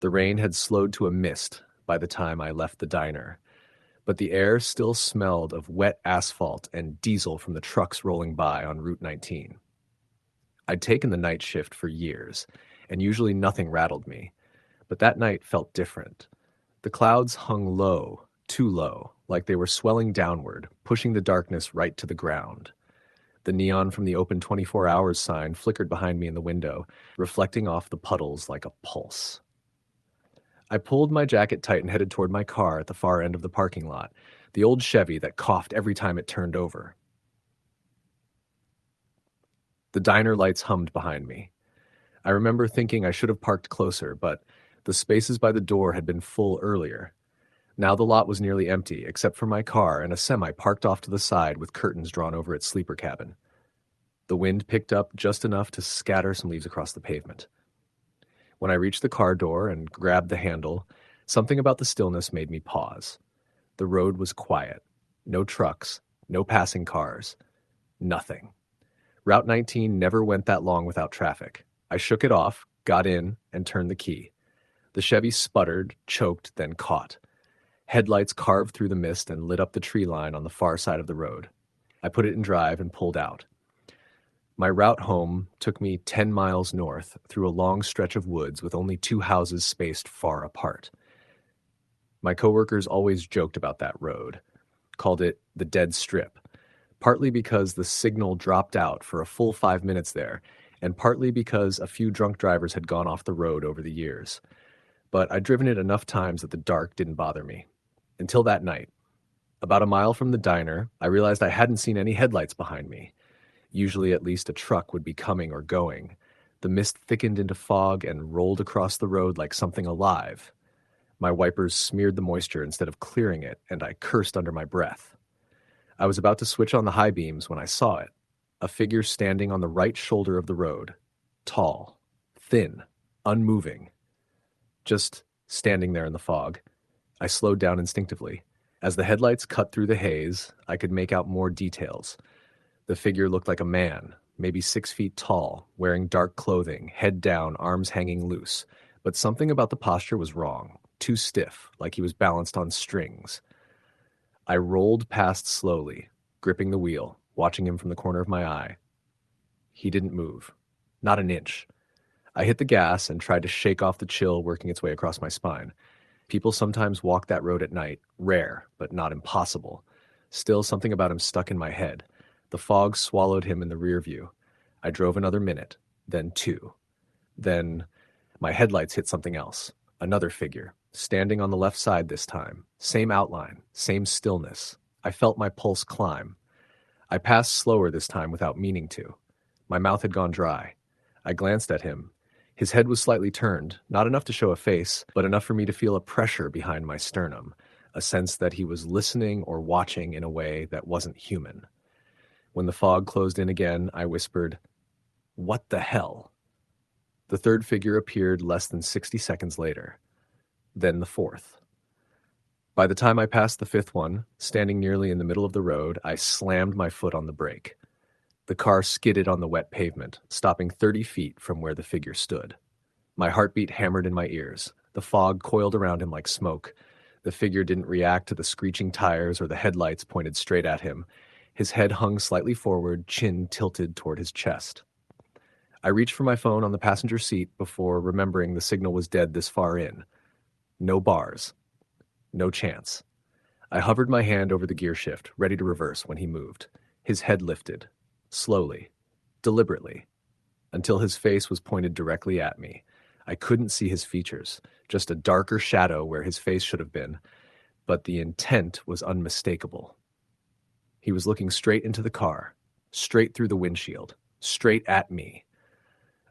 The rain had slowed to a mist by the time I left the diner, but the air still smelled of wet asphalt and diesel from the trucks rolling by on Route 19. I'd taken the night shift for years, and usually nothing rattled me, but that night felt different. The clouds hung low, too low, like they were swelling downward, pushing the darkness right to the ground. The neon from the open 24 hours sign flickered behind me in the window, reflecting off the puddles like a pulse. I pulled my jacket tight and headed toward my car at the far end of the parking lot, the old Chevy that coughed every time it turned over. The diner lights hummed behind me. I remember thinking I should have parked closer, but the spaces by the door had been full earlier. Now the lot was nearly empty, except for my car and a semi parked off to the side with curtains drawn over its sleeper cabin. The wind picked up just enough to scatter some leaves across the pavement. When I reached the car door and grabbed the handle, something about the stillness made me pause. The road was quiet. No trucks, no passing cars, nothing. Route 19 never went that long without traffic. I shook it off, got in, and turned the key. The Chevy sputtered, choked, then caught. Headlights carved through the mist and lit up the tree line on the far side of the road. I put it in drive and pulled out. My route home took me 10 miles north through a long stretch of woods with only 2 houses spaced far apart. My coworkers always joked about that road, called it the dead strip, partly because the signal dropped out for a full 5 minutes there, and partly because a few drunk drivers had gone off the road over the years. But I'd driven it enough times that the dark didn't bother me. Until that night. About a mile from the diner, I realized I hadn't seen any headlights behind me. Usually at least a truck would be coming or going. The mist thickened into fog and rolled across the road like something alive. My wipers smeared the moisture instead of clearing it, and I cursed under my breath. I was about to switch on the high beams when I saw it. A figure standing on the right shoulder of the road. Tall, thin, unmoving. Just standing there in the fog. I slowed down instinctively. As the headlights cut through the haze, I could make out more details. The figure looked like a man, maybe 6 feet tall, wearing dark clothing, head down, arms hanging loose. But something about the posture was wrong, too stiff, like he was balanced on strings. I rolled past slowly, gripping the wheel, watching him from the corner of my eye. He didn't move. Not an inch. I hit the gas and tried to shake off the chill working its way across my spine. People sometimes walk that road at night, rare, but not impossible. Still, something about him stuck in my head. The fog swallowed him in the rear view. I drove another minute, then 2. Then my headlights hit something else. Another figure, standing on the left side this time. Same outline, same stillness. I felt my pulse climb. I passed slower this time without meaning to. My mouth had gone dry. I glanced at him. His head was slightly turned, not enough to show a face, but enough for me to feel a pressure behind my sternum, a sense that he was listening or watching in a way that wasn't human. When the fog closed in again, I whispered, "What the hell?" The third figure appeared less than 60 seconds later. Then the fourth. By the time I passed the fifth one, standing nearly in the middle of the road, I slammed my foot on the brake. The car skidded on the wet pavement, stopping 30 feet from where the figure stood. My heartbeat hammered in my ears. The fog coiled around him like smoke. The figure didn't react to the screeching tires or the headlights pointed straight at him. His head hung slightly forward, chin tilted toward his chest. I reached for my phone on the passenger seat before remembering the signal was dead this far in. No bars. No chance. I hovered my hand over the gear shift, ready to reverse when he moved. His head lifted. Slowly, deliberately, until his face was pointed directly at me. I couldn't see his features, just a darker shadow where his face should have been, but the intent was unmistakable. He was looking straight into the car, straight through the windshield, straight at me.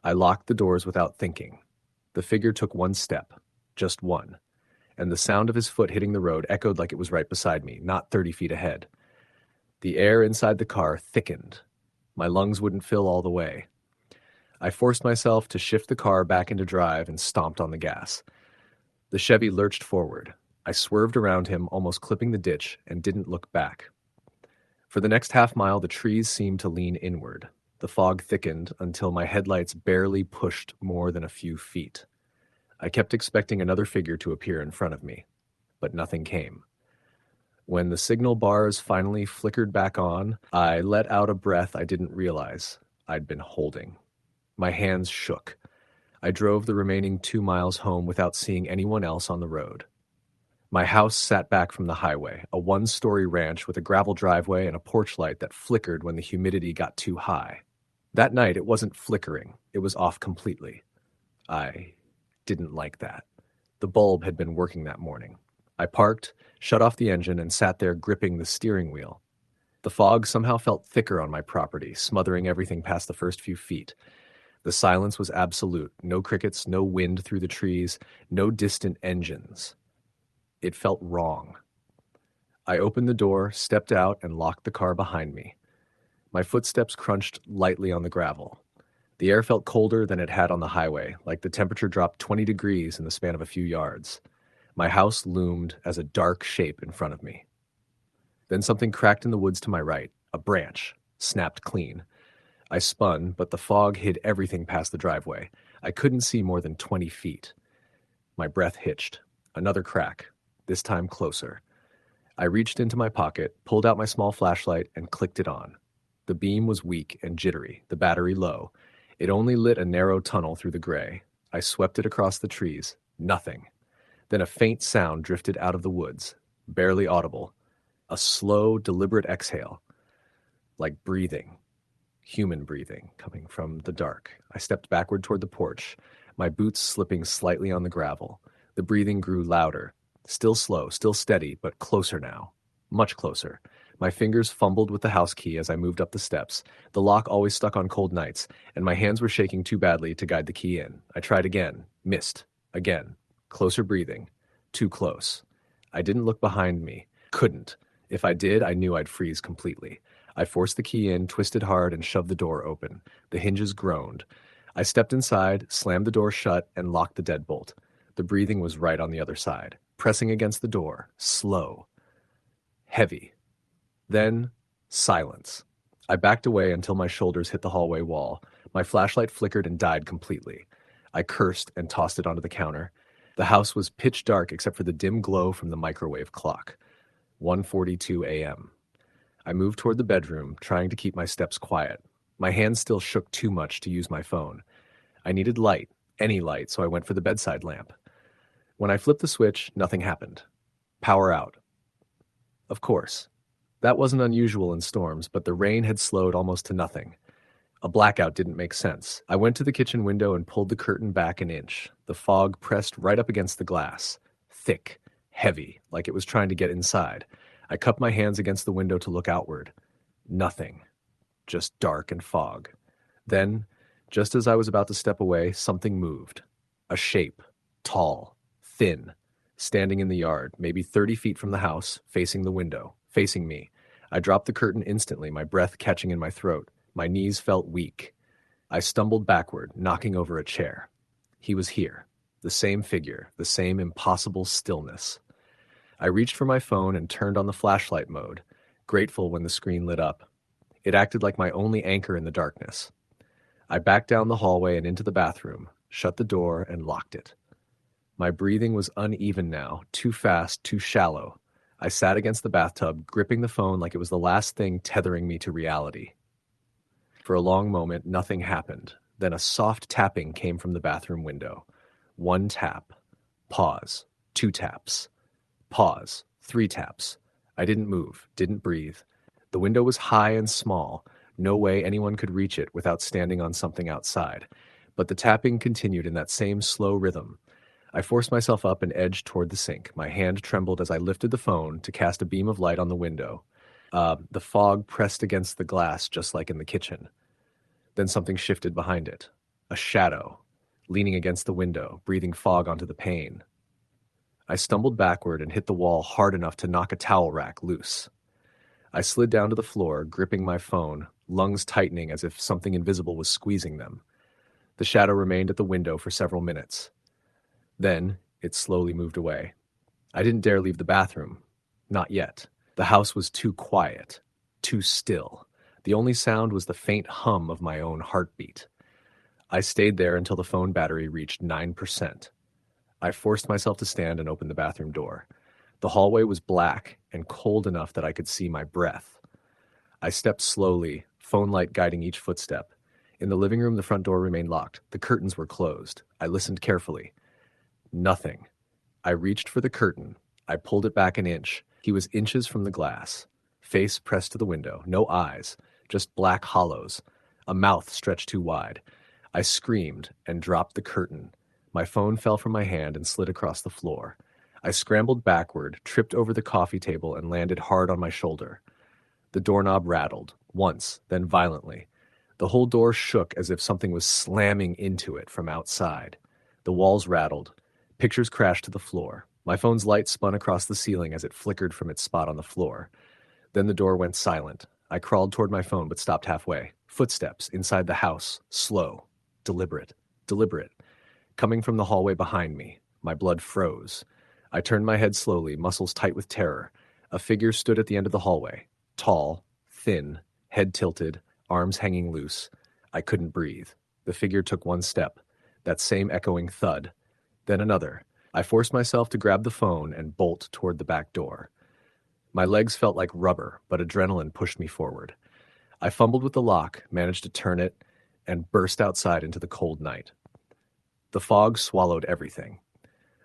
I locked the doors without thinking. The figure took one step, just one, and the sound of his foot hitting the road echoed like it was right beside me, not 30 feet ahead. The air inside the car thickened. My lungs wouldn't fill all the way. I forced myself to shift the car back into drive and stomped on the gas. The Chevy lurched forward. I swerved around him, almost clipping the ditch, and didn't look back. For the next half mile, the trees seemed to lean inward. The fog thickened until my headlights barely pushed more than a few feet. I kept expecting another figure to appear in front of me, but nothing came. When the signal bars finally flickered back on, I let out a breath I didn't realize I'd been holding. My hands shook. I drove the remaining 2 miles home without seeing anyone else on the road. My house sat back from the highway, a one-story ranch with a gravel driveway and a porch light that flickered when the humidity got too high. That night, it wasn't flickering. It was off completely. I didn't like that. The bulb had been working that morning. I parked, shut off the engine, and sat there gripping the steering wheel. The fog somehow felt thicker on my property, smothering everything past the first few feet. The silence was absolute. No crickets, no wind through the trees, no distant engines. It felt wrong. I opened the door, stepped out, and locked the car behind me. My footsteps crunched lightly on the gravel. The air felt colder than it had on the highway, like the temperature dropped 20 degrees in the span of a few yards. My house loomed as a dark shape in front of me. Then something cracked in the woods to my right. A branch snapped clean. I spun, but the fog hid everything past the driveway. I couldn't see more than 20 feet. My breath hitched. Another crack, this time closer. I reached into my pocket, pulled out my small flashlight, and clicked it on. The beam was weak and jittery, the battery low. It only lit a narrow tunnel through the gray. I swept it across the trees. Nothing. Then a faint sound drifted out of the woods, barely audible. A slow, deliberate exhale, like breathing. Human breathing, coming from the dark. I stepped backward toward the porch, my boots slipping slightly on the gravel. The breathing grew louder. Still slow, still steady, but closer now. Much closer. My fingers fumbled with the house key as I moved up the steps. The lock always stuck on cold nights, and my hands were shaking too badly to guide the key in. I tried again. Missed. Again. Closer breathing. Too close. I didn't look behind me. Couldn't. If I did, I knew I'd freeze completely. I forced the key in, twisted hard, and shoved the door open. The hinges groaned. I stepped inside, slammed the door shut, and locked the deadbolt. The breathing was right on the other side, pressing against the door, slow, heavy. Then, silence. I backed away until my shoulders hit the hallway wall. My flashlight flickered and died completely. I cursed and tossed it onto the counter. The house was pitch dark except for the dim glow from the microwave clock. 1:42 a.m. I moved toward the bedroom, trying to keep my steps quiet. My hands still shook too much to use my phone. I needed light, any light, so I went for the bedside lamp. When I flipped the switch, nothing happened. Power out. Of course. That wasn't unusual in storms, but the rain had slowed almost to nothing. A blackout didn't make sense. I went to the kitchen window and pulled the curtain back an inch. The fog pressed right up against the glass. Thick, heavy, like it was trying to get inside. I cupped my hands against the window to look outward. Nothing. Just dark and fog. Then, just as I was about to step away, something moved. A shape. Tall. Thin. Standing in the yard, maybe 30 feet from the house, facing the window. Facing me. I dropped the curtain instantly, my breath catching in my throat. My knees felt weak. I stumbled backward, knocking over a chair. He was here. The same figure, the same impossible stillness. I reached for my phone and turned on the flashlight mode, grateful when the screen lit up. It acted like my only anchor in the darkness. I backed down the hallway and into the bathroom, shut the door, and locked it. My breathing was uneven now, too fast, too shallow. I sat against the bathtub, gripping the phone like it was the last thing tethering me to reality. For a long moment, nothing happened. Then a soft tapping came from the bathroom window. 1 tap. Pause. 2 taps. Pause. 3 taps. I didn't move, didn't breathe. The window was high and small. No way anyone could reach it without standing on something outside. But the tapping continued in that same slow rhythm. I forced myself up and edged toward the sink. My hand trembled as I lifted the phone to cast a beam of light on the window. The fog pressed against the glass just like in the kitchen. Then something shifted behind it. A shadow, leaning against the window, breathing fog onto the pane. I stumbled backward and hit the wall hard enough to knock a towel rack loose. I slid down to the floor, gripping my phone, lungs tightening as if something invisible was squeezing them. The shadow remained at the window for several minutes. Then, it slowly moved away. I didn't dare leave the bathroom. Not yet. The house was too quiet, too still. The only sound was the faint hum of my own heartbeat. I stayed there until the phone battery reached 9%. I forced myself to stand and open the bathroom door. The hallway was black and cold enough that I could see my breath. I stepped slowly, phone light guiding each footstep. In the living room, the front door remained locked. The curtains were closed. I listened carefully. Nothing. I reached for the curtain. I pulled it back an inch. He was inches from the glass. Face pressed to the window. No eyes, just black hollows. A mouth stretched too wide. I screamed and dropped the curtain. My phone fell from my hand and slid across the floor. I scrambled backward, tripped over the coffee table, and landed hard on my shoulder. The doorknob rattled, once, then violently. The whole door shook as if something was slamming into it from outside. The walls rattled. Pictures crashed to the floor. My phone's light spun across the ceiling as it flickered from its spot on the floor. Then the door went silent. I crawled toward my phone but stopped halfway. Footsteps inside the house, slow, deliberate, deliberate. Coming from the hallway behind me, my blood froze. I turned my head slowly, muscles tight with terror. A figure stood at the end of the hallway. Tall, thin, head tilted, arms hanging loose. I couldn't breathe. The figure took one step. That same echoing thud. Then another. I forced myself to grab the phone and bolt toward the back door. My legs felt like rubber, but adrenaline pushed me forward. I fumbled with the lock, managed to turn it, and burst outside into the cold night. The fog swallowed everything.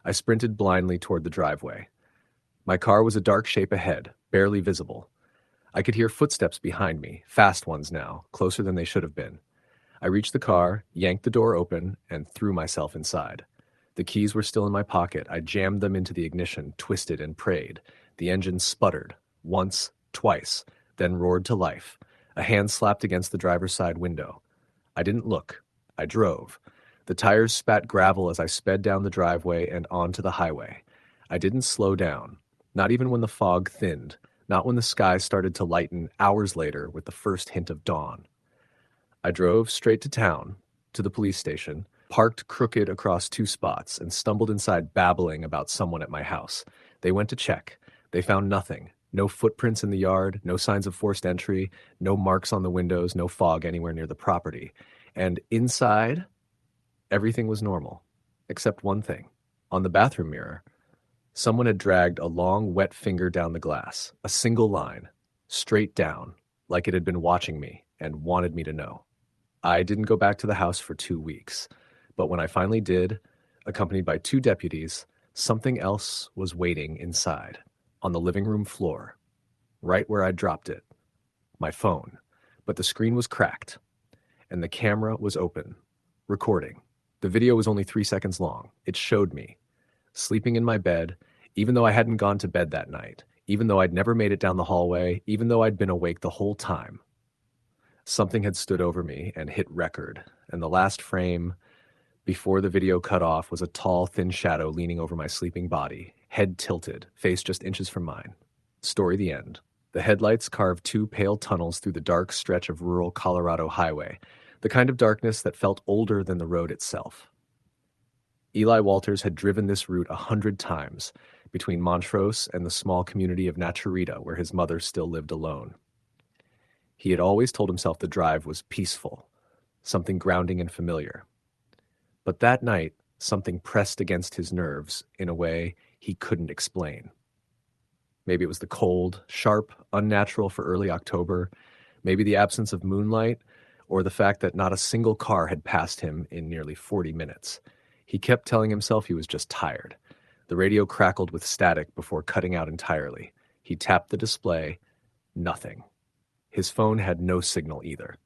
I sprinted blindly toward the driveway. My car was a dark shape ahead, barely visible. I could hear footsteps behind me, fast ones now, closer than they should have been. I reached the car, yanked the door open, and threw myself inside. The keys were still in my pocket. I jammed them into the ignition, twisted and prayed. The engine sputtered, once, twice, then roared to life. A hand slapped against the driver's side window. I didn't look. I drove. The tires spat gravel as I sped down the driveway and onto the highway. I didn't slow down, not even when the fog thinned, not when the sky started to lighten hours later with the first hint of dawn. I drove straight to town, to the police station, parked crooked across two spots, and stumbled inside babbling about someone at my house. They went to check. They found nothing. No footprints in the yard, no signs of forced entry, no marks on the windows, no fog anywhere near the property. And inside, everything was normal, except one thing. On the bathroom mirror, someone had dragged a long, wet finger down the glass, a single line, straight down, like it had been watching me and wanted me to know. I didn't go back to the house for 2 weeks, but when I finally did, accompanied by 2 deputies, something else was waiting inside, on the living room floor, right where I'd dropped it, my phone. But the screen was cracked, and the camera was open, recording. The video was only 3 seconds long. It showed me, sleeping in my bed, even though I hadn't gone to bed that night, even though I'd never made it down the hallway, even though I'd been awake the whole time. Something had stood over me and hit record, and the last frame before the video cut off was a tall, thin shadow leaning over my sleeping body, head tilted, face just inches from mine. Story the end. The headlights carved 2 pale tunnels through the dark stretch of rural Colorado highway, the kind of darkness that felt older than the road itself. Eli Walters had driven this route 100 times, between Montrose and the small community of Naturita, where his mother still lived alone. He had always told himself the drive was peaceful, something grounding and familiar. But that night, something pressed against his nerves in a way he couldn't explain. Maybe it was the cold, sharp, unnatural for early October, maybe the absence of moonlight, or the fact that not a single car had passed him in nearly 40 minutes. He kept telling himself he was just tired. The radio crackled with static before cutting out entirely. He tapped the display. Nothing. His phone had no signal either.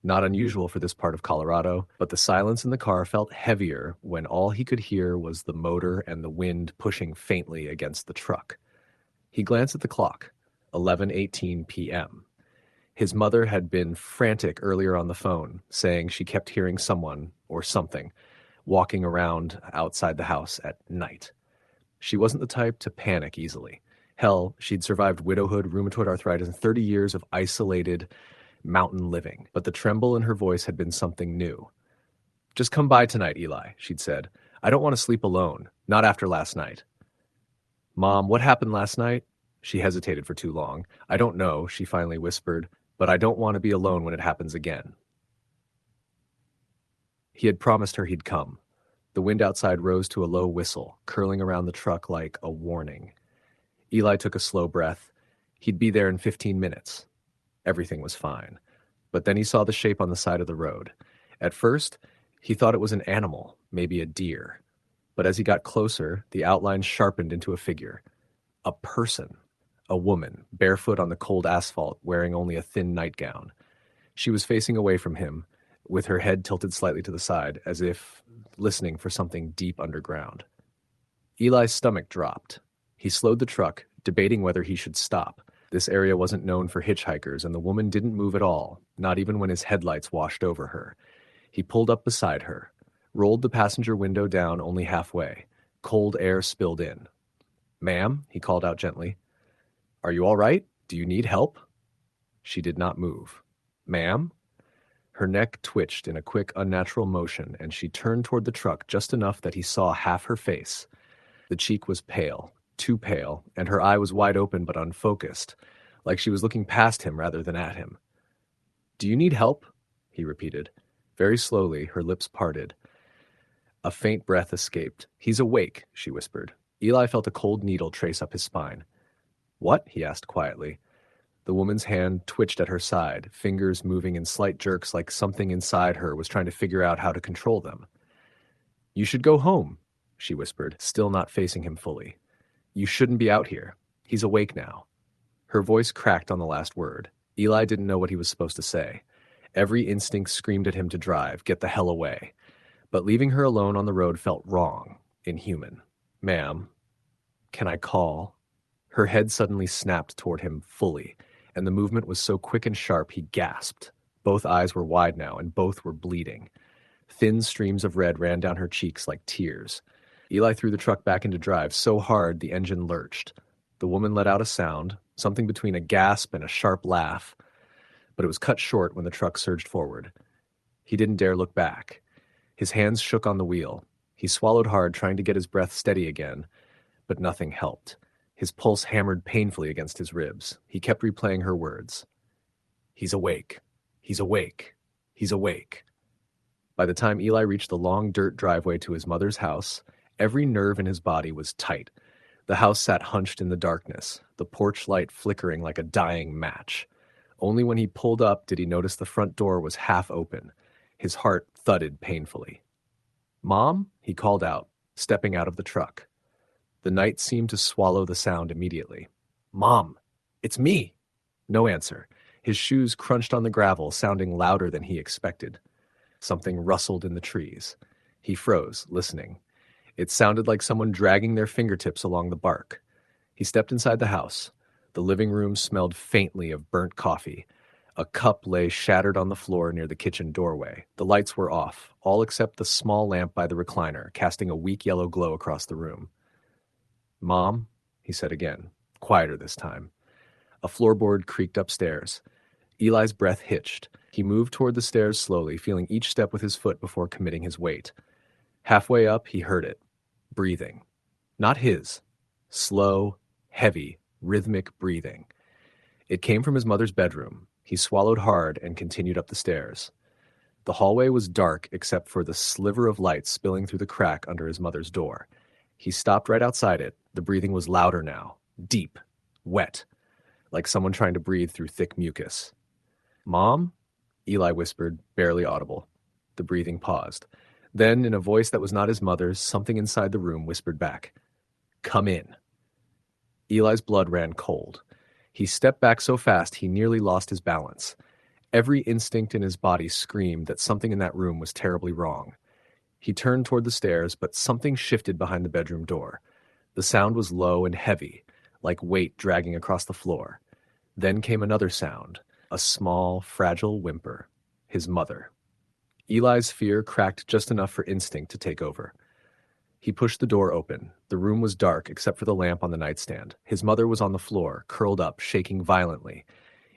Not unusual for this part of Colorado, but the silence in the car felt heavier when all he could hear was the motor and the wind pushing faintly against the truck. He glanced at the clock, 11:18 p.m. His mother had been frantic earlier on the phone, saying she kept hearing someone, or something, walking around outside the house at night. She wasn't the type to panic easily. Hell, she'd survived widowhood, rheumatoid arthritis, and 30 years of isolated mountain living, but the tremble in her voice had been something new. "Just come by tonight, Eli," she'd said. "I don't want to sleep alone, not after last night." "Mom, what happened last night?" She hesitated for too long. "I don't know," she finally whispered, "but I don't want to be alone when it happens again." He had promised her he'd come. The wind outside rose to a low whistle, curling around the truck like a warning. Eli took a slow breath. He'd be there in 15 minutes. Everything was fine. But then he saw the shape on the side of the road. At first, he thought it was an animal, maybe a deer. But as he got closer, the outline sharpened into a figure. A person. A woman, barefoot on the cold asphalt, wearing only a thin nightgown. She was facing away from him, with her head tilted slightly to the side, as if listening for something deep underground. Eli's stomach dropped. He slowed the truck, debating whether he should stop. This area wasn't known for hitchhikers, and the woman didn't move at all, not even when his headlights washed over her. He pulled up beside her, rolled the passenger window down only halfway. Cold air spilled in. "Ma'am," he called out gently. "Are you all right? Do you need help?" She did not move. "Ma'am?" Her neck twitched in a quick, unnatural motion, and she turned toward the truck just enough that he saw half her face. The cheek was pale, too pale, and her eye was wide open but unfocused, like she was looking past him rather than at him. "Do you need help?" he repeated. Very slowly, her lips parted. A faint breath escaped. "He's awake," she whispered. Eli felt a cold needle trace up his spine. "What?" he asked quietly. The woman's hand twitched at her side, fingers moving in slight jerks like something inside her was trying to figure out how to control them. "You should go home," she whispered, still not facing him fully. "You shouldn't be out here. He's awake now." Her voice cracked on the last word. Eli didn't know what he was supposed to say. Every instinct screamed at him to drive, get the hell away. But leaving her alone on the road felt wrong, inhuman. "Ma'am, can I call?" Her head suddenly snapped toward him fully, and the movement was so quick and sharp he gasped. Both eyes were wide now, and both were bleeding. Thin streams of red ran down her cheeks like tears. Eli threw the truck back into drive so hard the engine lurched. The woman let out a sound, something between a gasp and a sharp laugh, but it was cut short when the truck surged forward. He didn't dare look back. His hands shook on the wheel. He swallowed hard, trying to get his breath steady again, but nothing helped. His pulse hammered painfully against his ribs. He kept replaying her words. "He's awake. He's awake. He's awake." By the time Eli reached the long dirt driveway to his mother's house, every nerve in his body was tight. The house sat hunched in the darkness, the porch light flickering like a dying match. Only when he pulled up did he notice the front door was half open. His heart thudded painfully. "Mom?" he called out, stepping out of the truck. The night seemed to swallow the sound immediately. "Mom, it's me!" No answer. His shoes crunched on the gravel, sounding louder than he expected. Something rustled in the trees. He froze, listening. It sounded like someone dragging their fingertips along the bark. He stepped inside the house. The living room smelled faintly of burnt coffee. A cup lay shattered on the floor near the kitchen doorway. The lights were off, all except the small lamp by the recliner, casting a weak yellow glow across the room. "Mom?" he said again, quieter this time. A floorboard creaked upstairs. Eli's breath hitched. He moved toward the stairs slowly, feeling each step with his foot before committing his weight. Halfway up, he heard it. Breathing. Not his. Slow, heavy, rhythmic breathing. It came from his mother's bedroom. He swallowed hard and continued up the stairs. The hallway was dark except for the sliver of light spilling through the crack under his mother's door. He stopped right outside it. The breathing was louder now, deep, wet, like someone trying to breathe through thick mucus. "Mom?" Eli whispered, barely audible. The breathing paused. Then, in a voice that was not his mother's, something inside the room whispered back, "Come in." Eli's blood ran cold. He stepped back so fast he nearly lost his balance. Every instinct in his body screamed that something in that room was terribly wrong. He turned toward the stairs, but something shifted behind the bedroom door. The sound was low and heavy, like weight dragging across the floor. Then came another sound, a small, fragile whimper. His mother. Eli's fear cracked just enough for instinct to take over. He pushed the door open. The room was dark except for the lamp on the nightstand. His mother was on the floor, curled up, shaking violently.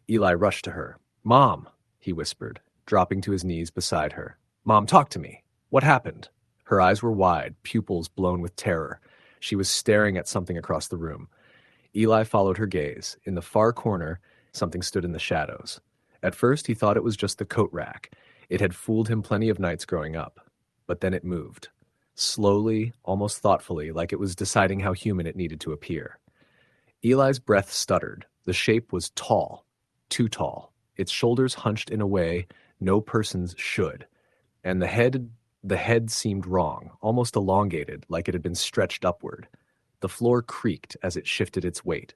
Eli rushed to her. "Mom," he whispered, dropping to his knees beside her. "Mom, talk to me. What happened?" Her eyes were wide, pupils blown with terror. She was staring at something across the room. Eli followed her gaze. In the far corner, something stood in the shadows. At first, he thought it was just the coat rack. It had fooled him plenty of nights growing up. But then it moved. slowly, almost thoughtfully, like it was deciding how human it needed to appear. Eli's breath stuttered. The shape was tall, too tall. Its shoulders hunched in a way no person's should, and the head seemed wrong, almost elongated, like it had been stretched upward. The floor creaked as it shifted its weight.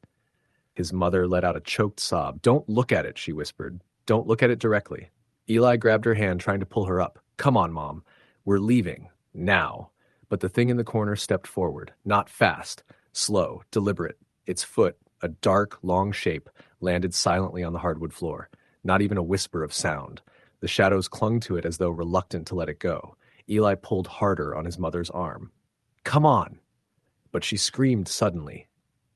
His mother let out a choked sob. "Don't look at it," she whispered. "Don't look at it directly." Eli grabbed her hand, trying to pull her up. "Come on, Mom. We're leaving. Now." But the thing in the corner stepped forward, not fast, slow, deliberate. Its foot, a dark, long shape, landed silently on the hardwood floor. Not even a whisper of sound. The shadows clung to it as though reluctant to let it go. Eli pulled harder on his mother's arm. "Come on!" But she screamed suddenly,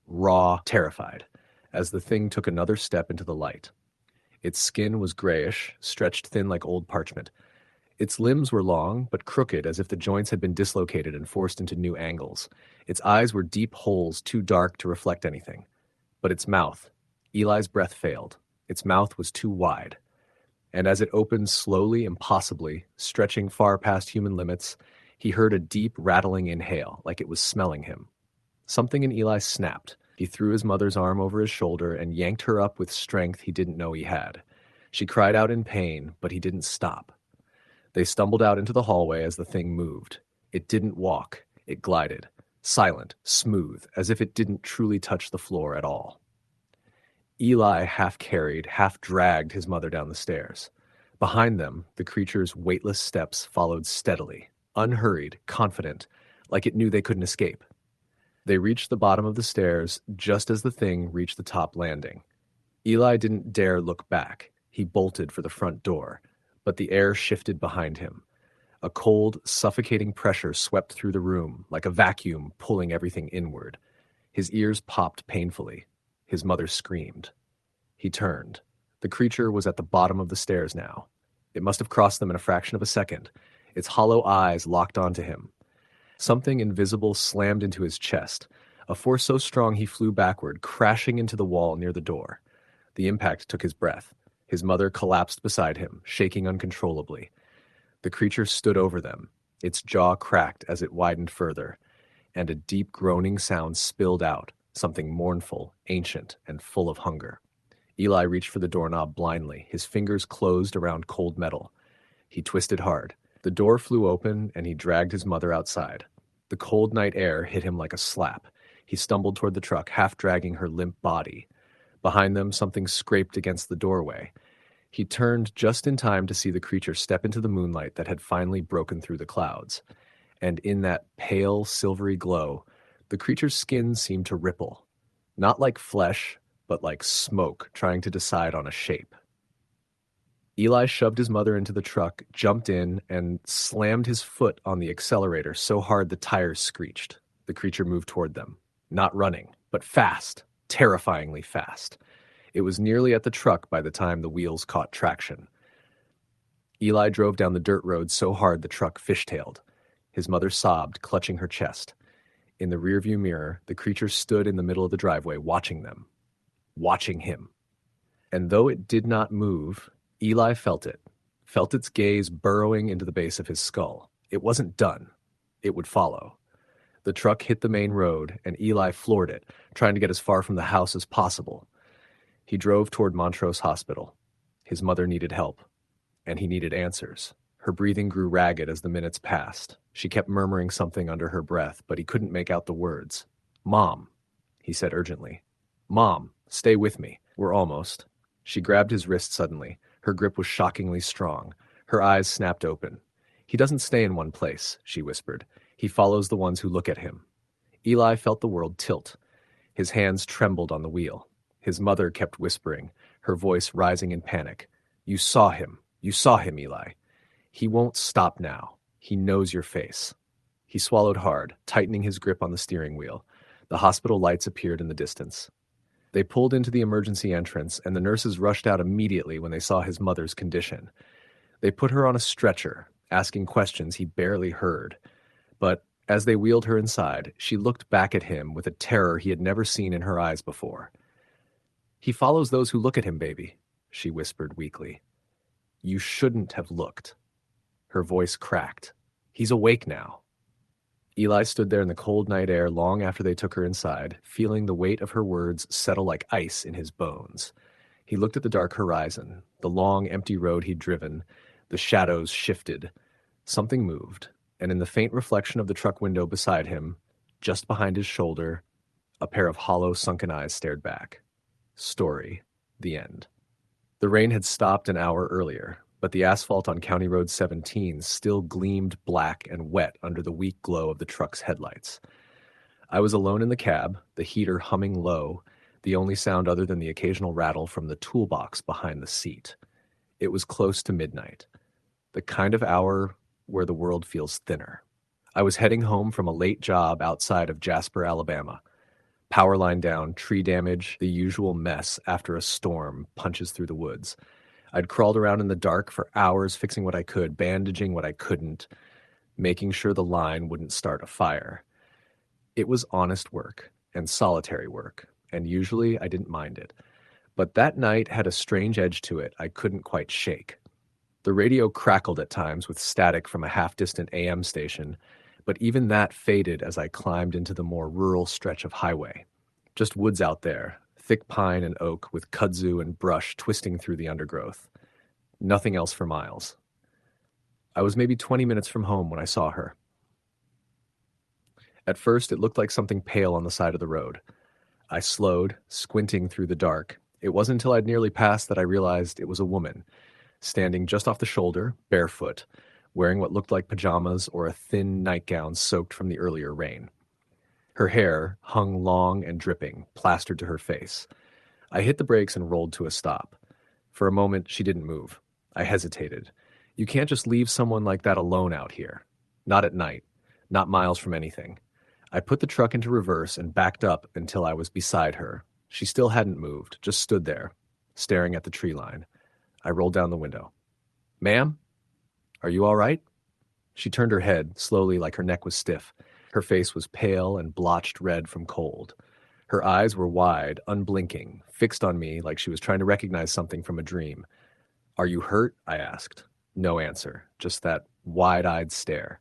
raw, terrified, as the thing took another step into the light. Its skin was grayish, stretched thin like old parchment. Its limbs were long, but crooked, as if the joints had been dislocated and forced into new angles. Its eyes were deep holes too dark to reflect anything. But its mouth, Eli's breath failed. Its mouth was too wide. And as it opened slowly, impossibly, stretching far past human limits, he heard a deep, rattling inhale, like it was smelling him. Something in Eli snapped. He threw his mother's arm over his shoulder and yanked her up with strength he didn't know he had. She cried out in pain, but he didn't stop. They stumbled out into the hallway as the thing moved. It didn't walk. It glided, silent, smooth, as if it didn't truly touch the floor at all. Eli half carried, half dragged his mother down the stairs. Behind them, the creature's weightless steps followed steadily, unhurried, confident, like it knew they couldn't escape. They reached the bottom of the stairs just as the thing reached the top landing. Eli didn't dare look back. He bolted for the front door, but the air shifted behind him. A cold, suffocating pressure swept through the room, like a vacuum pulling everything inward. His ears popped painfully. His mother screamed. He turned. The creature was at the bottom of the stairs now. It must have crossed them in a fraction of a second. Its hollow eyes locked onto him. Something invisible slammed into his chest, a force so strong he flew backward, crashing into the wall near the door. The impact took his breath. His mother collapsed beside him, shaking uncontrollably. The creature stood over them. Its jaw cracked as it widened further, and a deep groaning sound spilled out, something mournful, ancient, and full of hunger. Eli reached for the doorknob blindly, his fingers closed around cold metal. He twisted hard. The door flew open, and he dragged his mother outside. The cold night air hit him like a slap. He stumbled toward the truck, half dragging her limp body. Behind them, something scraped against the doorway. He turned just in time to see the creature step into the moonlight that had finally broken through the clouds. And in that pale, silvery glow, the creature's skin seemed to ripple. Not like flesh, but like smoke trying to decide on a shape. Eli shoved his mother into the truck, jumped in, and slammed his foot on the accelerator so hard the tires screeched. The creature moved toward them. Not running, but fast, terrifyingly fast. It was nearly at the truck by the time the wheels caught traction. Eli drove down the dirt road so hard the truck fishtailed. His mother sobbed, clutching her chest. In the rearview mirror, the creature stood in the middle of the driveway, watching them. Watching him. And though it did not move, Eli felt it, felt its gaze burrowing into the base of his skull. It wasn't done. It would follow. The truck hit the main road, and Eli floored it, trying to get as far from the house as possible. He drove toward Montrose Hospital. His mother needed help, and he needed answers. Her breathing grew ragged as the minutes passed. She kept murmuring something under her breath, but he couldn't make out the words. "Mom," he said urgently. "Mom, stay with me. We're almost." She grabbed his wrist suddenly. Her grip was shockingly strong. Her eyes snapped open. "He doesn't stay in one place," she whispered. "He follows the ones who look at him." Eli felt the world tilt. His hands trembled on the wheel. His mother kept whispering, her voice rising in panic. "You saw him. You saw him, Eli. He won't stop now. He knows your face." He swallowed hard, tightening his grip on the steering wheel. The hospital lights appeared in the distance. They pulled into the emergency entrance, and the nurses rushed out immediately when they saw his mother's condition. They put her on a stretcher, asking questions he barely heard. But as they wheeled her inside, she looked back at him with a terror he had never seen in her eyes before. "He follows those who look at him, baby," she whispered weakly. "You shouldn't have looked." Her voice cracked. "He's awake now." Eli stood there in the cold night air long after they took her inside, feeling the weight of her words settle like ice in his bones. He looked at the dark horizon, the long, empty road he'd driven. The shadows shifted. Something moved, and in the faint reflection of the truck window beside him, just behind his shoulder, a pair of hollow, sunken eyes stared back. Story. The end. The rain had stopped an hour earlier, but the asphalt on County Road 17 still gleamed black and wet under the weak glow of the truck's headlights. I was alone in the cab, the heater humming low, the only sound other than the occasional rattle from the toolbox behind the seat. It was close to midnight, the kind of hour where the world feels thinner. I was heading home from a late job outside of Jasper, Alabama. Power line down, tree damage, the usual mess after a storm punches through the woods. I'd crawled around in the dark for hours, fixing what I could, bandaging what I couldn't, making sure the line wouldn't start a fire. It was honest work and solitary work, and usually I didn't mind it. But that night had a strange edge to it I couldn't quite shake. The radio crackled at times with static from a half-distant AM station, but even that faded as I climbed into the more rural stretch of highway. Just woods out there, thick pine and oak with kudzu and brush twisting through the undergrowth. Nothing else for miles. I was maybe 20 minutes from home when I saw her. At first, it looked like something pale on the side of the road. I slowed, squinting through the dark. It wasn't until I'd nearly passed that I realized it was a woman, standing just off the shoulder, barefoot, wearing what looked like pajamas or a thin nightgown soaked from the earlier rain. Her hair hung long and dripping, plastered to her face. I hit the brakes and rolled to a stop. For a moment, she didn't move. I hesitated. You can't just leave someone like that alone out here. Not at night. Not miles from anything. I put the truck into reverse and backed up until I was beside her. She still hadn't moved, just stood there, staring at the tree line. I rolled down the window. "Ma'am? Are you all right?" She turned her head, slowly, like her neck was stiff. Her face was pale and blotched red from cold. Her eyes were wide, unblinking, fixed on me like she was trying to recognize something from a dream. "Are you hurt?" I asked. No answer, just that wide-eyed stare.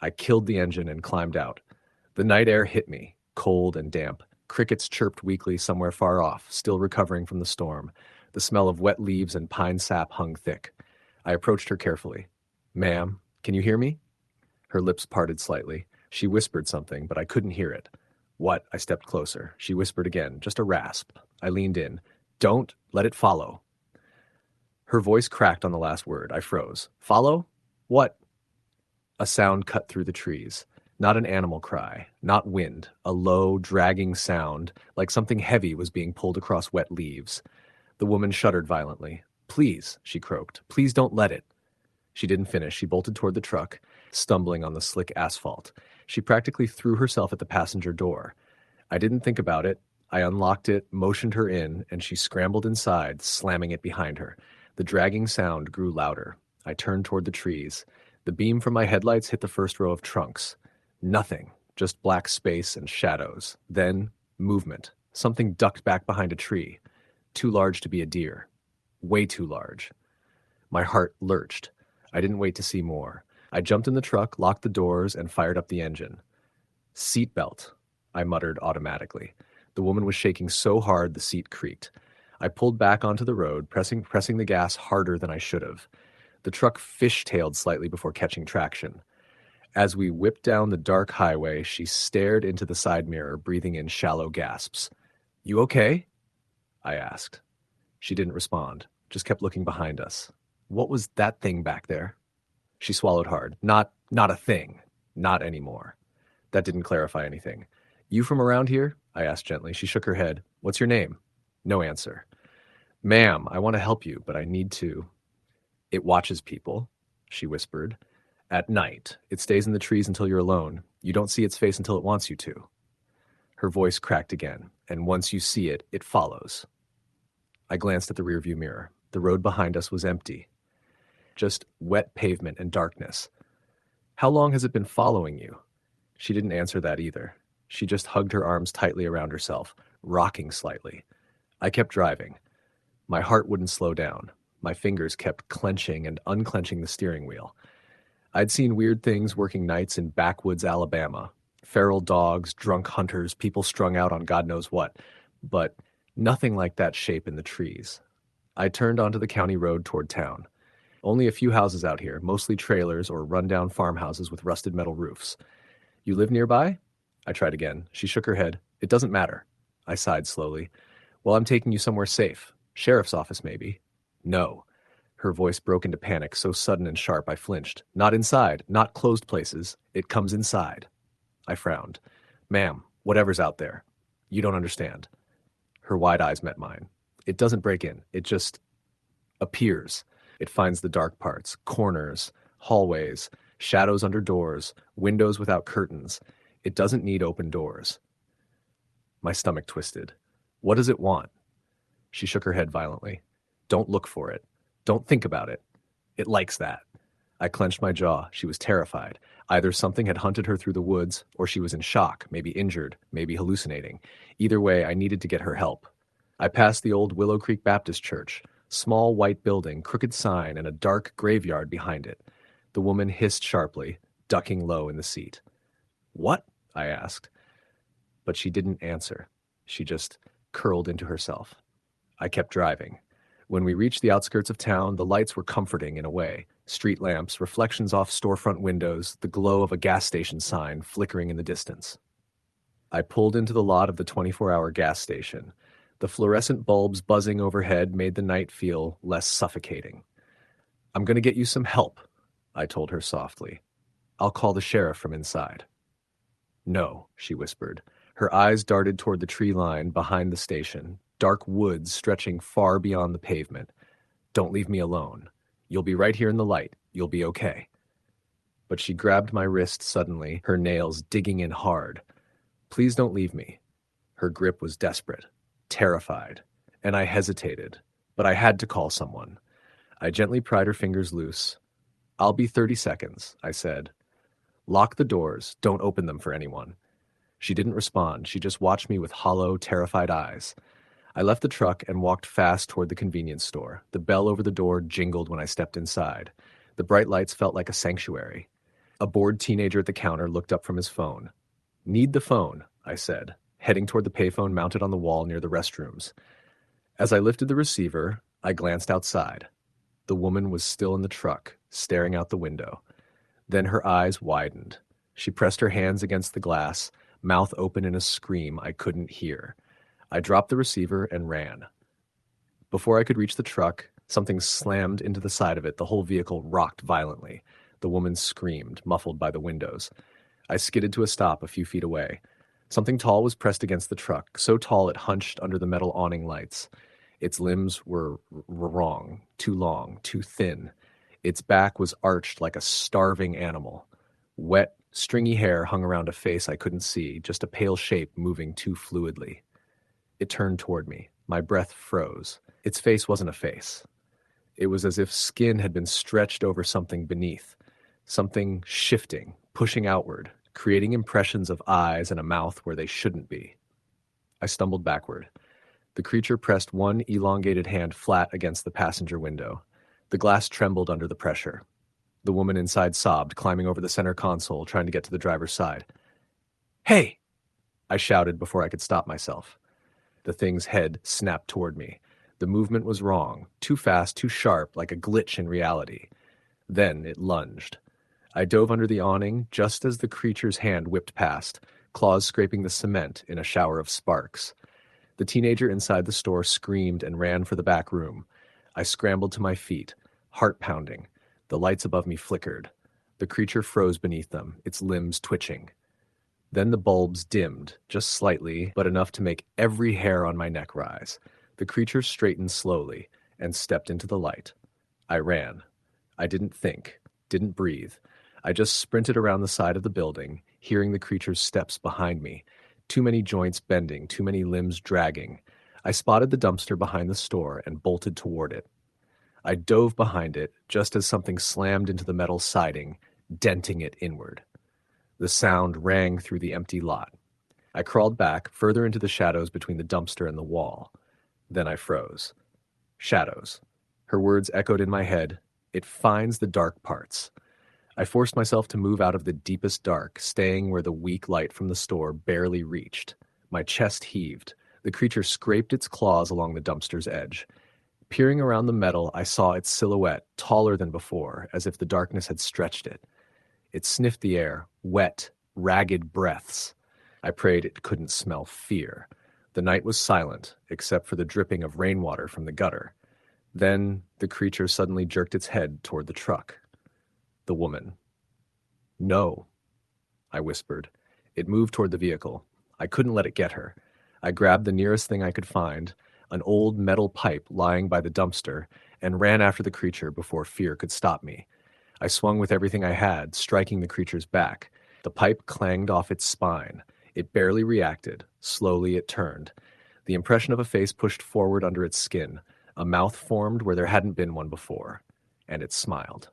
I killed the engine and climbed out. The night air hit me, cold and damp. Crickets chirped weakly somewhere far off, still recovering from the storm. The smell of wet leaves and pine sap hung thick. I approached her carefully. "Ma'am, can you hear me?" Her lips parted slightly. She whispered something, but I couldn't hear it. "What?" I stepped closer. She whispered again, just a rasp. I leaned in. "Don't let it follow." Her voice cracked on the last word. I froze. "Follow? What?" A sound cut through the trees. Not an animal cry, not wind, a low, dragging sound, like something heavy was being pulled across wet leaves. The woman shuddered violently. "Please," she croaked. "Please don't let it." She didn't finish. She bolted toward the truck, stumbling on the slick asphalt. She practically threw herself at the passenger door. I didn't think about it. I unlocked it, motioned her in, and she scrambled inside, slamming it behind her. The dragging sound grew louder. I turned toward the trees. The beam from my headlights hit the first row of trunks. Nothing, just black space and shadows. Then, movement. Something ducked back behind a tree. Too large to be a deer. Way too large. My heart lurched. I didn't wait to see more. I jumped in the truck, locked the doors, and fired up the engine. "Seatbelt," I muttered automatically. The woman was shaking so hard the seat creaked. I pulled back onto the road, pressing the gas harder than I should have. The truck fishtailed slightly before catching traction. As we whipped down the dark highway, she stared into the side mirror, breathing in shallow gasps. "You okay?" I asked. She didn't respond, just kept looking behind us. "What was that thing back there?" She swallowed hard. Not a thing. Not anymore." That didn't clarify anything. "You from around here?" I asked gently. She shook her head. "What's your name?" No answer. "Ma'am, I want to help you, but I need to." "It watches people," she whispered. "At night. It stays in the trees until you're alone. You don't see its face until it wants you to." Her voice cracked again. "And once you see it, it follows." I glanced at the rearview mirror. The road behind us was empty. Just wet pavement and darkness. "How long has it been following you?" She didn't answer that either. She just hugged her arms tightly around herself, rocking slightly. I kept driving. My heart wouldn't slow down. My fingers kept clenching and unclenching the steering wheel. I'd seen weird things working nights in backwoods Alabama. Feral dogs, drunk hunters, people strung out on God knows what. But nothing like that shape in the trees. I turned onto the county road toward town. Only a few houses out here, mostly trailers or rundown farmhouses with rusted metal roofs. You live nearby? I tried again. She shook her head. It doesn't matter. I sighed slowly. Well, I'm taking you somewhere safe. Sheriff's office, maybe. No. Her voice broke into panic, so sudden and sharp I flinched. Not inside, not closed places. It comes inside. I frowned. Ma'am, whatever's out there. You don't understand. Her wide eyes met mine. It doesn't break in. It just appears. It finds the dark parts, corners, hallways, shadows under doors, windows without curtains. It doesn't need open doors. My stomach twisted. What does it want? She shook her head violently. Don't look for it. Don't think about it. It likes that. I clenched my jaw. She was terrified. Either something had hunted her through the woods, or she was in shock, maybe injured, maybe hallucinating. Either way, I needed to get her help. I passed the old Willow Creek Baptist Church. Small white building, crooked sign, and a dark graveyard behind it. The woman hissed sharply, ducking low in the seat. What? I asked. But she didn't answer. She just curled into herself. I kept driving. When we reached the outskirts of town, the lights were comforting in a way. Street lamps, reflections off storefront windows, the glow of a gas station sign flickering in the distance. I pulled into the lot of the 24-hour gas station. The fluorescent bulbs buzzing overhead made the night feel less suffocating. I'm going to get you some help, I told her softly. I'll call the sheriff from inside. No, she whispered. Her eyes darted toward the tree line behind the station, dark woods stretching far beyond the pavement. Don't leave me alone. You'll be right here in the light. You'll be okay. But she grabbed my wrist suddenly, her nails digging in hard. Please don't leave me. Her grip was desperate, terrified, and I hesitated, but I had to call someone. I gently pried her fingers loose. I'll be 30 seconds, I said. Lock the doors. Don't open them for anyone. She didn't respond. She just watched me with hollow, terrified eyes. I left the truck and walked fast toward the convenience store. The bell over the door jingled when I stepped inside. The bright lights felt like a sanctuary. A bored teenager at the counter looked up from his phone. Need the phone, I said, heading toward the payphone mounted on the wall near the restrooms. As I lifted the receiver, I glanced outside. The woman was still in the truck, staring out the window. Then her eyes widened. She pressed her hands against the glass, mouth open in a scream I couldn't hear. I dropped the receiver and ran. Before I could reach the truck, something slammed into the side of it. The whole vehicle rocked violently. The woman screamed, muffled by the windows. I skidded to a stop a few feet away. Something tall was pressed against the truck, so tall it hunched under the metal awning lights. Its limbs were wrong, too long, too thin. Its back was arched like a starving animal. Wet, stringy hair hung around a face I couldn't see, just a pale shape moving too fluidly. It turned toward me. My breath froze. Its face wasn't a face. It was as if skin had been stretched over something beneath, something shifting, pushing outward, creating impressions of eyes and a mouth where they shouldn't be. I stumbled backward. The creature pressed one elongated hand flat against the passenger window. The glass trembled under the pressure. The woman inside sobbed, climbing over the center console, trying to get to the driver's side. Hey! I shouted before I could stop myself. The thing's head snapped toward me. The movement was wrong, too fast, too sharp, like a glitch in reality. Then it lunged. I dove under the awning just as the creature's hand whipped past, claws scraping the cement in a shower of sparks. The teenager inside the store screamed and ran for the back room. I scrambled to my feet, heart pounding. The lights above me flickered. The creature froze beneath them, its limbs twitching. Then the bulbs dimmed, just slightly, but enough to make every hair on my neck rise. The creature straightened slowly and stepped into the light. I ran. I didn't think, didn't breathe. I just sprinted around the side of the building, hearing the creature's steps behind me. Too many joints bending, too many limbs dragging. I spotted the dumpster behind the store and bolted toward it. I dove behind it just as something slammed into the metal siding, denting it inward. The sound rang through the empty lot. I crawled back, further into the shadows between the dumpster and the wall. Then I froze. Shadows. Her words echoed in my head. It finds the dark parts. I forced myself to move out of the deepest dark, staying where the weak light from the store barely reached. My chest heaved. The creature scraped its claws along the dumpster's edge. Peering around the metal, I saw its silhouette, taller than before, as if the darkness had stretched it. It sniffed the air, wet, ragged breaths. I prayed it couldn't smell fear. The night was silent, except for the dripping of rainwater from the gutter. Then the creature suddenly jerked its head toward the truck. The woman. "No," I whispered. It moved toward the vehicle. I couldn't let it get her. I grabbed the nearest thing I could find, an old metal pipe lying by the dumpster, and ran after the creature before fear could stop me. I swung with everything I had, striking the creature's back. The pipe clanged off its spine. It barely reacted. Slowly it turned. The impression of a face pushed forward under its skin. A mouth formed where there hadn't been one before. And it smiled.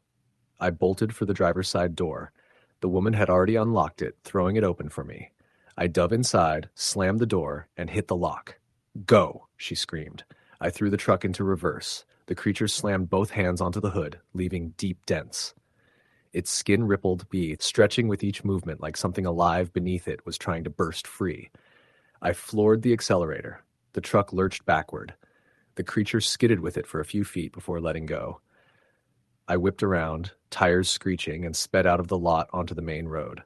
I bolted for the driver's side door. The woman had already unlocked it, throwing it open for me. I dove inside, slammed the door, and hit the lock. "Go," she screamed. I threw the truck into reverse. The creature slammed both hands onto the hood, leaving deep dents. Its skin rippled beneath, stretching with each movement like something alive beneath it was trying to burst free. I floored the accelerator. The truck lurched backward. The creature skidded with it for a few feet before letting go. I whipped around, tires screeching, and sped out of the lot onto the main road.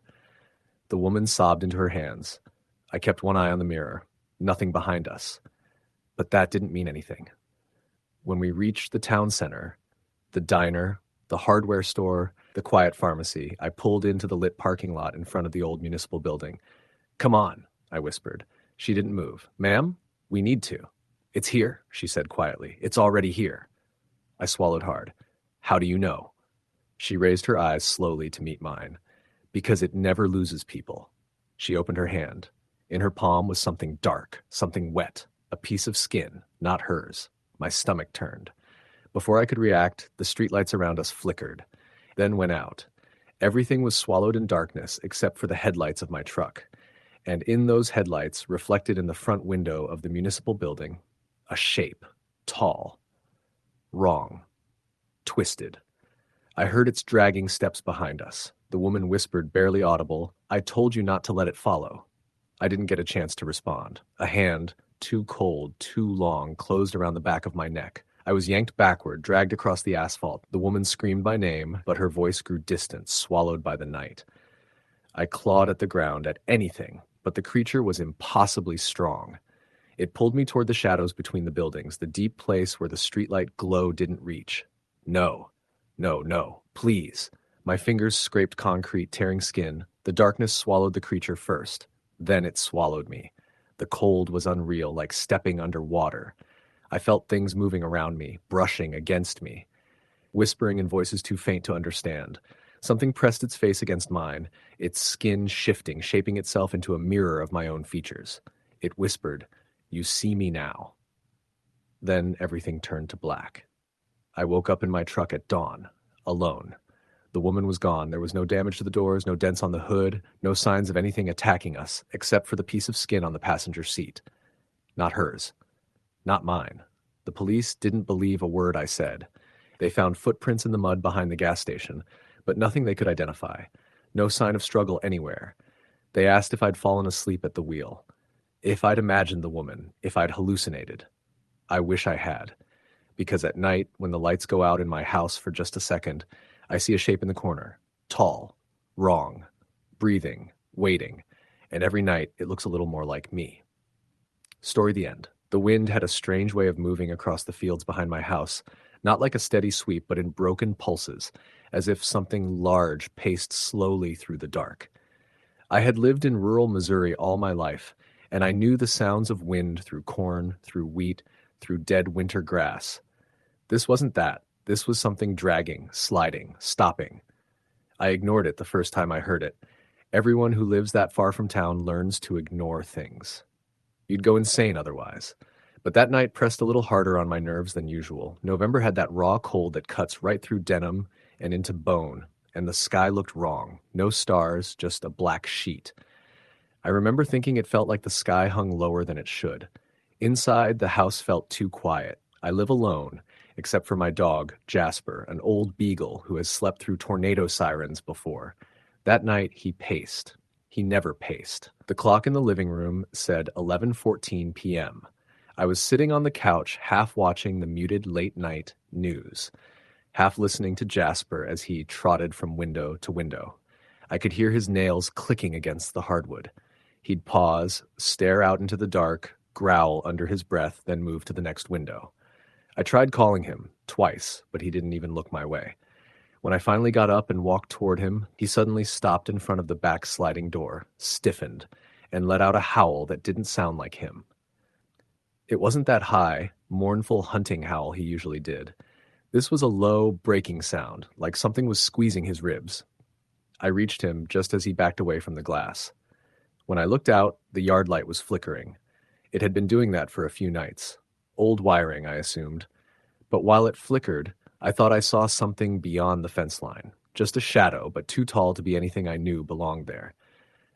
The woman sobbed into her hands. I kept one eye on the mirror. Nothing behind us. But that didn't mean anything. When we reached the town center, the diner, the hardware store, the quiet pharmacy, I pulled into the lit parking lot in front of the old municipal building. "Come on," I whispered. She didn't move. "Ma'am, we need to." "It's here," she said quietly. "It's already here." I swallowed hard. "How do you know?" She raised her eyes slowly to meet mine. "Because it never loses people." She opened her hand. In her palm was something dark, something wet, a piece of skin, not hers. My stomach turned. Before I could react, the streetlights around us flickered, then went out. Everything was swallowed in darkness except for the headlights of my truck. And in those headlights, reflected in the front window of the municipal building, a shape, tall, wrong, twisted. I heard its dragging steps behind us. The woman whispered, barely audible, "I told you not to let it follow." I didn't get a chance to respond. A hand, too cold, too long, closed around the back of my neck. I was yanked backward, dragged across the asphalt. The woman screamed my name, but her voice grew distant, swallowed by the night. I clawed at the ground, at anything, but the creature was impossibly strong. It pulled me toward the shadows between the buildings, the deep place where the streetlight glow didn't reach. No, no, no, please. My fingers scraped concrete, tearing skin. The darkness swallowed the creature first. Then it swallowed me. The cold was unreal, like stepping under water. I felt things moving around me, brushing against me, whispering in voices too faint to understand. Something pressed its face against mine, its skin shifting, shaping itself into a mirror of my own features. It whispered, "You see me now." Then everything turned to black. I woke up in my truck at dawn, alone. The woman was gone. There was no damage to the doors, no dents on the hood, no signs of anything attacking us, except for the piece of skin on the passenger seat. Not hers. Not mine. The police didn't believe a word I said. They found footprints in the mud behind the gas station, but nothing they could identify. No sign of struggle anywhere. They asked if I'd fallen asleep at the wheel. If I'd imagined the woman, if I'd hallucinated. I wish I had. Because at night, when the lights go out in my house for just a second, I see a shape in the corner. Tall. Wrong. Breathing. Waiting. And every night, it looks a little more like me. Story the end. The wind had a strange way of moving across the fields behind my house, not like a steady sweep, but in broken pulses, as if something large paced slowly through the dark. I had lived in rural Missouri all my life, and I knew the sounds of wind through corn, through wheat, through dead winter grass. This wasn't that. This was something dragging, sliding, stopping. I ignored it the first time I heard it. Everyone who lives that far from town learns to ignore things. You'd go insane otherwise. But that night pressed a little harder on my nerves than usual. November had that raw cold that cuts right through denim and into bone, and the sky looked wrong. No stars, just a black sheet. I remember thinking it felt like the sky hung lower than it should. Inside, the house felt too quiet. I live alone, except for my dog, Jasper, an old beagle who has slept through tornado sirens before. That night, he paced. He never paced. The clock in the living room said 11:14 p.m. I was sitting on the couch, half watching the muted late-night news, half listening to Jasper as he trotted from window to window. I could hear his nails clicking against the hardwood. He'd pause, stare out into the dark, growl under his breath, then move to the next window. I tried calling him, twice, but he didn't even look my way. When I finally got up and walked toward him, he suddenly stopped in front of the back sliding door, stiffened, and let out a howl that didn't sound like him. It wasn't that high, mournful hunting howl he usually did. This was a low, breaking sound, like something was squeezing his ribs. I reached him just as he backed away from the glass. When I looked out, the yard light was flickering. It had been doing that for a few nights. Old wiring, I assumed. But while it flickered, I thought I saw something beyond the fence line. Just a shadow, but too tall to be anything I knew belonged there.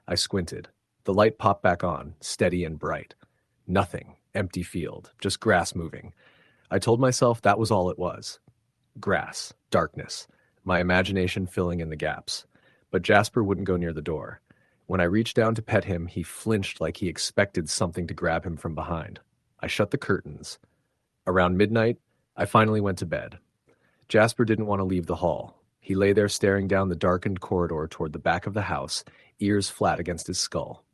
I squinted. The light popped back on, steady and bright. Nothing. Empty field. Just grass moving. I told myself that was all it was. Grass. Darkness. My imagination filling in the gaps. But Jasper wouldn't go near the door. When I reached down to pet him, he flinched like he expected something to grab him from behind. I shut the curtains. Around midnight, I finally went to bed. Jasper didn't want to leave the hall. He lay there staring down the darkened corridor toward the back of the house, ears flat against his skull.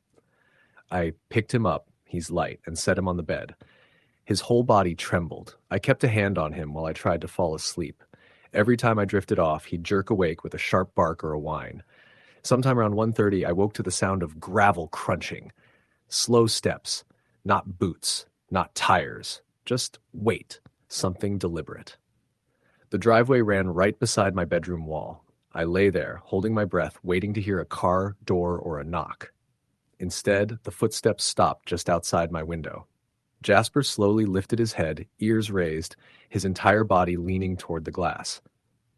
I picked him up, he's light, and set him on the bed. His whole body trembled. I kept a hand on him while I tried to fall asleep. Every time I drifted off, he'd jerk awake with a sharp bark or a whine. Sometime around 1:30, I woke to the sound of gravel crunching. Slow steps, not boots, not tires, just weight, something deliberate. The driveway ran right beside my bedroom wall. I lay there, holding my breath, waiting to hear a car, door, or a knock. Instead, the footsteps stopped just outside my window. Jasper slowly lifted his head, ears raised, his entire body leaning toward the glass.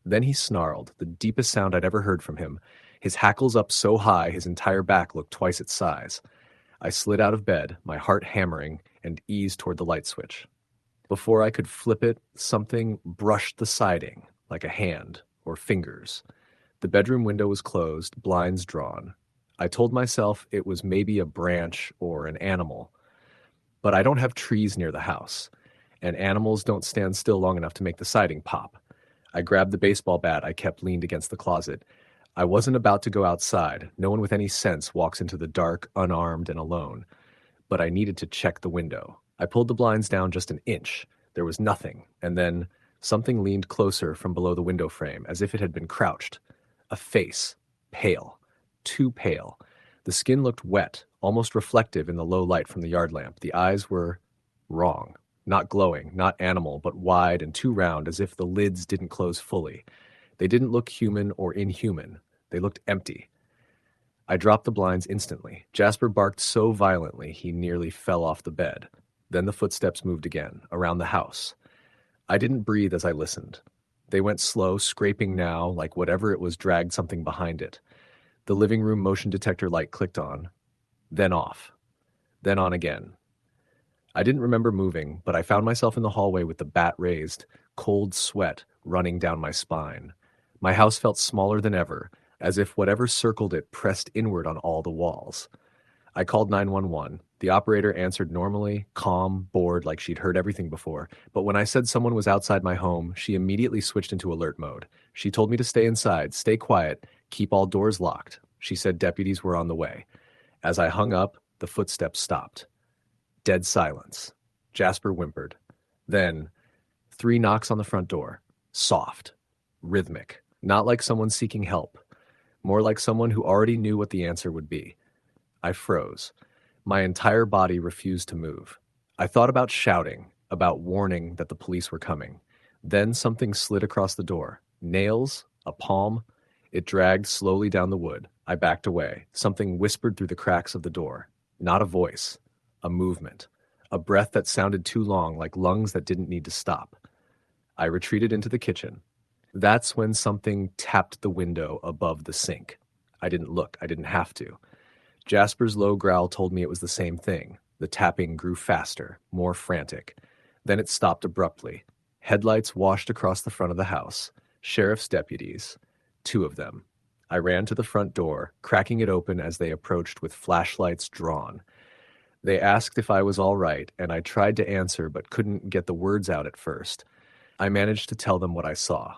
Then he snarled, the deepest sound I'd ever heard from him, his hackles up so high his entire back looked twice its size. I slid out of bed, my heart hammering, and eased toward the light switch. Before I could flip it, something brushed the siding, like a hand or fingers. The bedroom window was closed, blinds drawn. I told myself it was maybe a branch or an animal. But I don't have trees near the house, and animals don't stand still long enough to make the siding pop. I grabbed the baseball bat I kept leaned against the closet. I wasn't about to go outside. No one with any sense walks into the dark, unarmed, and alone. But I needed to check the window. I pulled the blinds down just an inch. There was nothing, and then something leaned closer from below the window frame, as if it had been crouched. A face, pale, too pale. The skin looked wet, almost reflective in the low light from the yard lamp. The eyes were wrong, not glowing, not animal, but wide and too round, as if the lids didn't close fully. They didn't look human or inhuman. They looked empty. I dropped the blinds instantly. Jasper barked so violently he nearly fell off the bed. Then the footsteps moved again, around the house. I didn't breathe as I listened. They went slow, scraping now, like whatever it was dragged something behind it. The living room motion detector light clicked on, then off, then on again. I didn't remember moving, but I found myself in the hallway with the bat raised, cold sweat running down my spine. My house felt smaller than ever, as if whatever circled it pressed inward on all the walls. I called 911. The operator answered normally, calm, bored, like she'd heard everything before. But when I said someone was outside my home, she immediately switched into alert mode. She told me to stay inside, stay quiet, keep all doors locked. She said deputies were on the way. As I hung up, the footsteps stopped. Dead silence. Jasper whimpered. Then, 3 knocks on the front door. Soft. Rhythmic. Not like someone seeking help. More like someone who already knew what the answer would be. I froze. My entire body refused to move. I thought about shouting, about warning that the police were coming. Then something slid across the door. Nails? A palm? It dragged slowly down the wood. I backed away. Something whispered through the cracks of the door. Not a voice. A movement. A breath that sounded too long, like lungs that didn't need to stop. I retreated into the kitchen. That's when something tapped the window above the sink. I didn't look. I didn't have to. Jasper's low growl told me it was the same thing. The tapping grew faster, more frantic. Then it stopped abruptly. Headlights washed across the front of the house. Sheriff's deputies. 2 of them. I ran to the front door, cracking it open as they approached with flashlights drawn. They asked if I was all right, and I tried to answer but couldn't get the words out at first. I managed to tell them what I saw.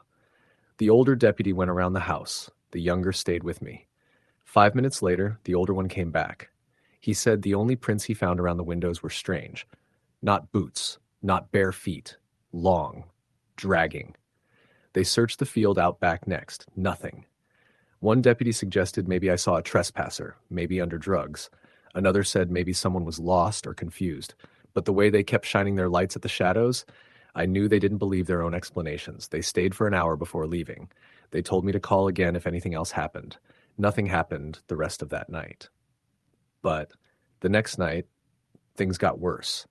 The older deputy went around the house. The younger stayed with me. 5 minutes later, the older one came back. He said the only prints he found around the windows were strange. Not boots, not bare feet. Long. Dragging. They searched the field out back next. Nothing. One deputy suggested maybe I saw a trespasser, maybe under drugs. Another said maybe someone was lost or confused. But the way they kept shining their lights at the shadows, I knew they didn't believe their own explanations. They stayed for an hour before leaving. They told me to call again if anything else happened. Nothing happened the rest of that night. But the next night, things got worse.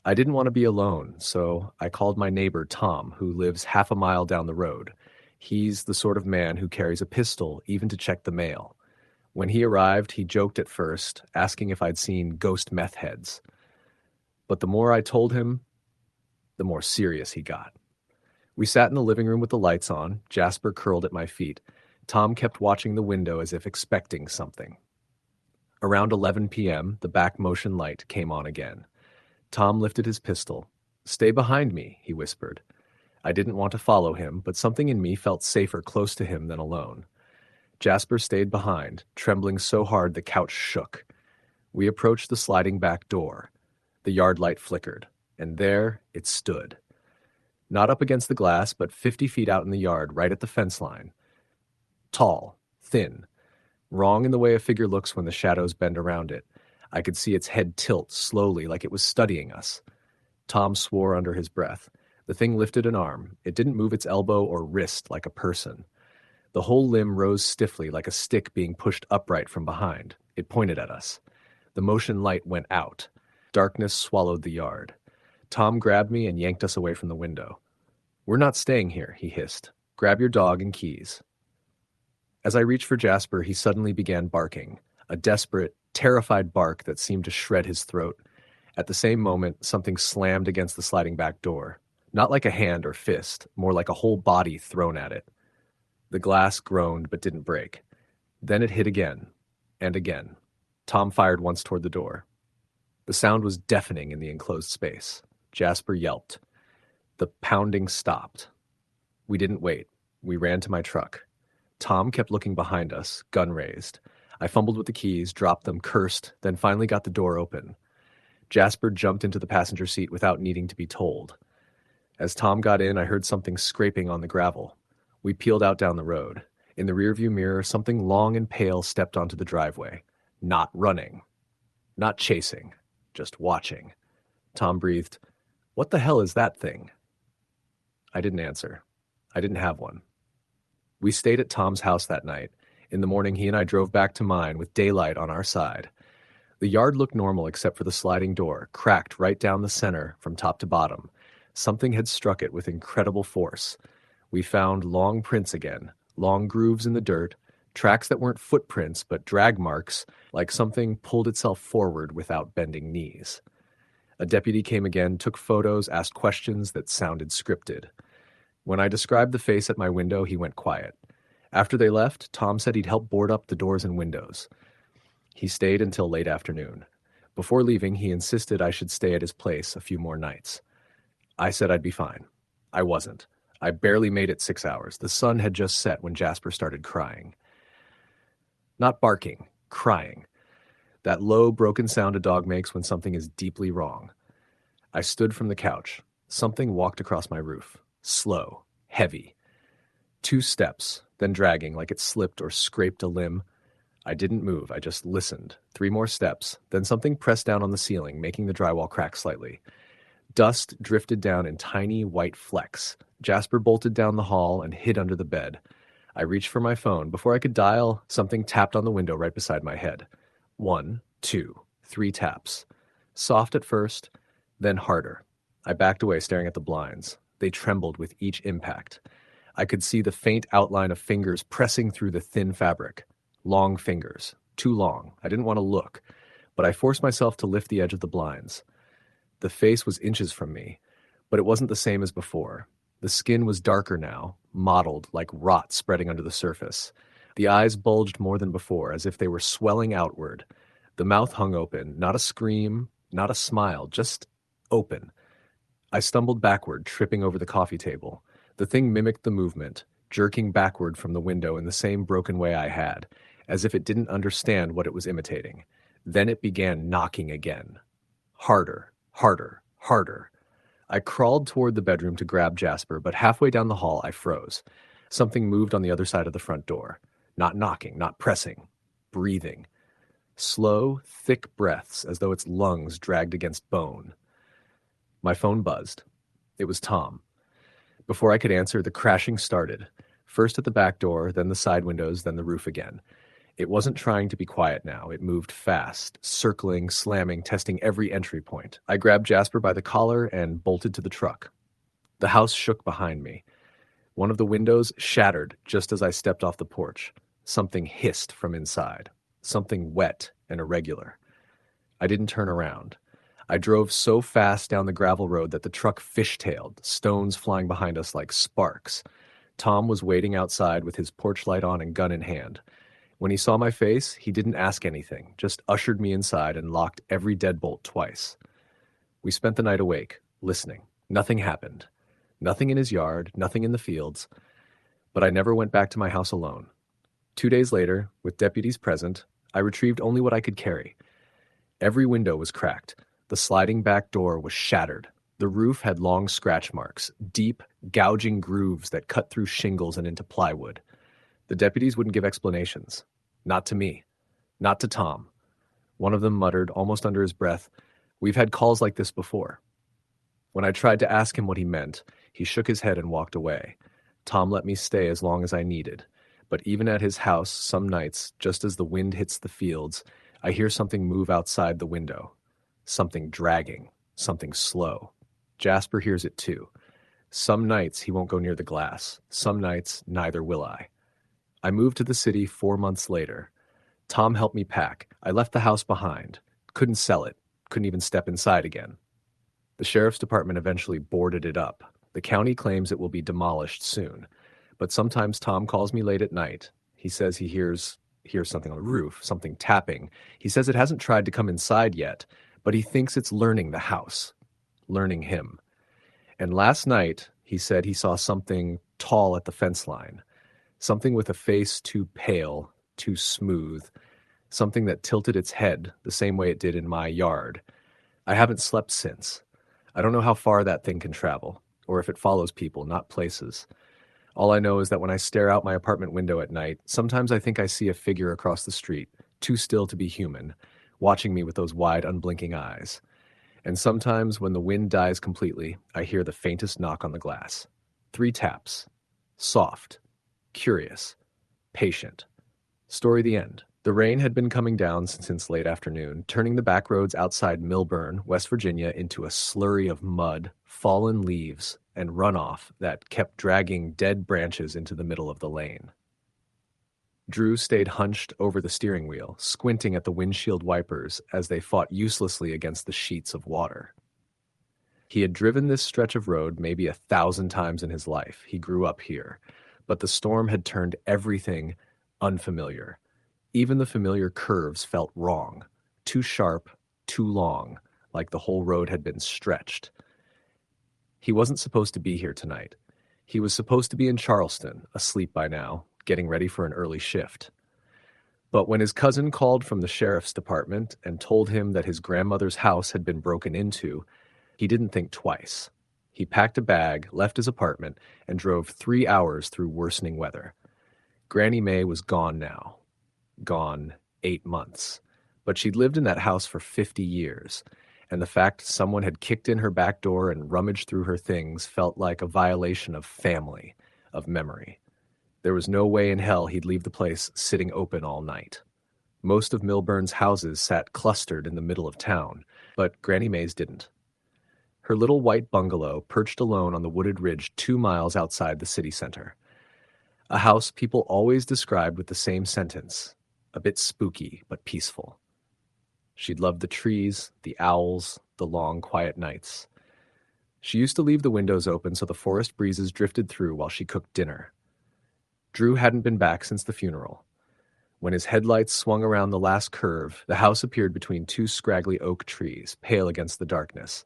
I didn't want to be alone, so I called my neighbor Tom, who lives half a mile down the road. He's the sort of man who carries a pistol even to check the mail. When he arrived, he joked at first, asking if I'd seen ghost meth heads. But the more I told him, the more serious he got. We sat in the living room with the lights on. Jasper curled at my feet. Tom kept watching the window as if expecting something. Around 11 p.m., the back motion light came on again. Tom lifted his pistol. "Stay behind me," he whispered. I didn't want to follow him, but something in me felt safer close to him than alone. Jasper stayed behind, trembling so hard the couch shook. We approached the sliding back door. The yard light flickered, and there it stood. Not up against the glass, but 50 feet out in the yard, right at the fence line. Tall, thin, wrong in the way a figure looks when the shadows bend around it. I could see its head tilt slowly like it was studying us. Tom swore under his breath. The thing lifted an arm. It didn't move its elbow or wrist like a person. The whole limb rose stiffly like a stick being pushed upright from behind. It pointed at us. The motion light went out. Darkness swallowed the yard. Tom grabbed me and yanked us away from the window. "We're not staying here," he hissed. "Grab your dog and keys." As I reached for Jasper, he suddenly began barking, a desperate, terrified bark that seemed to shred his throat. At the same moment, something slammed against the sliding back door. Not like a hand or fist, more like a whole body thrown at it. The glass groaned but didn't break. Then it hit again, and again. Tom fired once toward the door. The sound was deafening in the enclosed space. Jasper yelped. The pounding stopped. We didn't wait. We ran to my truck. Tom kept looking behind us, gun raised. I fumbled with the keys, dropped them, cursed, then finally got the door open. Jasper jumped into the passenger seat without needing to be told. As Tom got in, I heard something scraping on the gravel. We peeled out down the road. In the rearview mirror, something long and pale stepped onto the driveway. Not running. Not chasing. Just watching. Tom breathed, "What the hell is that thing?" I didn't answer. I didn't have one. We stayed at Tom's house that night. In the morning, he and I drove back to mine with daylight on our side. The yard looked normal except for the sliding door, cracked right down the center from top to bottom. Something had struck it with incredible force. We found long prints again, long grooves in the dirt, tracks that weren't footprints but drag marks, like something pulled itself forward without bending knees. A deputy came again, took photos, asked questions that sounded scripted. When I described the face at my window, he went quiet. After they left, Tom said he'd help board up the doors and windows. He stayed until late afternoon. Before leaving, he insisted I should stay at his place a few more nights. I said I'd be fine. I wasn't. I barely made it 6 hours. The sun had just set when Jasper started crying. Not barking, crying. That low, broken sound a dog makes when something is deeply wrong. I stood from the couch. Something walked across my roof. Slow, heavy. 2 steps, then dragging like it slipped or scraped a limb. I didn't move, I just listened. 3 more steps, then something pressed down on the ceiling, making the drywall crack slightly. Dust drifted down in tiny white flecks. Jasper bolted down the hall and hid under the bed. I reached for my phone. Before I could dial, something tapped on the window right beside my head. 1, 2, 3 taps. Soft at first, then harder. I backed away, staring at the blinds. They trembled with each impact. I could see the faint outline of fingers pressing through the thin fabric. Long fingers. Too long. I didn't want to look, but I forced myself to lift the edge of the blinds. The face was inches from me. But it wasn't the same as before. The skin was darker now, mottled like rot spreading under the surface. The eyes bulged more than before, as if they were swelling outward. The mouth hung open, not a scream, not a smile, just open. I stumbled backward, tripping over the coffee table. The thing mimicked the movement, jerking backward from the window in the same broken way I had, as if it didn't understand what it was imitating. Then it began knocking again. Harder, harder, harder. I crawled toward the bedroom to grab Jasper, but halfway down the hall I froze. Something moved on the other side of the front door. Not knocking, not pressing. Breathing. Slow, thick breaths as though its lungs dragged against bone. My phone buzzed. It was Tom. Before I could answer, the crashing started. First at the back door, then the side windows, then the roof again. It wasn't trying to be quiet now. It moved fast, circling, slamming, testing every entry point. I grabbed Jasper by the collar and bolted to the truck. The house shook behind me. One of the windows shattered just as I stepped off the porch. Something hissed from inside. Something wet and irregular. I didn't turn around. I drove so fast down the gravel road that the truck fishtailed, stones flying behind us like sparks. Tom was waiting outside with his porch light on and gun in hand. When he saw my face, he didn't ask anything, just ushered me inside and locked every deadbolt twice. We spent the night awake, listening. Nothing happened. Nothing in his yard, nothing in the fields. But I never went back to my house alone. 2 days later, with deputies present, I retrieved only what I could carry. Every window was cracked. The sliding back door was shattered. The roof had long scratch marks, deep, gouging grooves that cut through shingles and into plywood. The deputies wouldn't give explanations. Not to me. Not to Tom. One of them muttered, almost under his breath, "We've had calls like this before." When I tried to ask him what he meant, he shook his head and walked away. Tom let me stay as long as I needed. But even at his house, some nights, just as the wind hits the fields, I hear something move outside the window. Something dragging, something slow. Jasper hears it too. Some nights he won't go near the glass. Some nights neither will I. I moved to the city 4 months later. Tom helped me pack. I left the house behind. Couldn't sell it. Couldn't even step inside again. The sheriff's department eventually boarded it up. The county claims it will be demolished soon. But sometimes Tom calls me late at night. He says he hears something on the roof, something tapping. He says it hasn't tried to come inside yet, but he thinks it's learning the house, learning him. And last night, he said he saw something tall at the fence line, something with a face too pale, too smooth, something that tilted its head the same way it did in my yard. I haven't slept since. I don't know how far that thing can travel, or if it follows people, not places. All I know is that when I stare out my apartment window at night, sometimes I think I see a figure across the street, too still to be human, watching me with those wide, unblinking eyes. And sometimes, when the wind dies completely, I hear the faintest knock on the glass. 3 taps. Soft. Curious. Patient. Story the end. The rain had been coming down since late afternoon, turning the back roads outside Milburn, West Virginia, into a slurry of mud, fallen leaves, and runoff that kept dragging dead branches into the middle of the lane. Drew stayed hunched over the steering wheel, squinting at the windshield wipers as they fought uselessly against the sheets of water. He had driven this stretch of road maybe 1,000 times in his life. He grew up here. But the storm had turned everything unfamiliar. Even the familiar curves felt wrong, too sharp, too long, like the whole road had been stretched. He wasn't supposed to be here tonight. He was supposed to be in Charleston, asleep by now, getting ready for an early shift. But when his cousin called from the sheriff's department and told him that his grandmother's house had been broken into, he didn't think twice. He packed a bag, left his apartment, and drove 3 hours through worsening weather. Granny May was gone now. Gone 8 months. But she'd lived in that house for 50 years, and the fact someone had kicked in her back door and rummaged through her things felt like a violation of family, of memory. There was no way in hell he'd leave the place sitting open all night. Most of Milburn's houses sat clustered in the middle of town, but Granny May's didn't. Her little white bungalow perched alone on the wooded ridge 2 miles outside the city center. A house people always described with the same sentence, a bit spooky but peaceful. She'd loved the trees, the owls, the long, quiet nights. She used to leave the windows open so the forest breezes drifted through while she cooked dinner. Drew hadn't been back since the funeral. When his headlights swung around the last curve, the house appeared between two scraggly oak trees, pale against the darkness.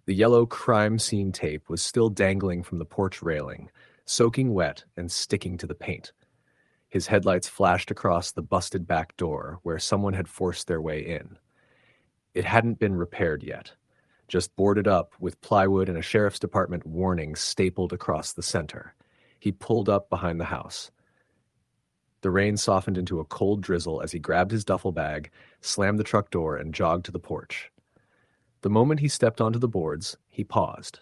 The yellow crime scene tape was still dangling from the porch railing, soaking wet and sticking to the paint. His headlights flashed across the busted back door where someone had forced their way in. It hadn't been repaired yet, just boarded up with plywood and a sheriff's department warning stapled across the center. He pulled up behind the house. The rain softened into a cold drizzle as he grabbed his duffel bag, slammed the truck door, and jogged to the porch. The moment he stepped onto the boards, he paused.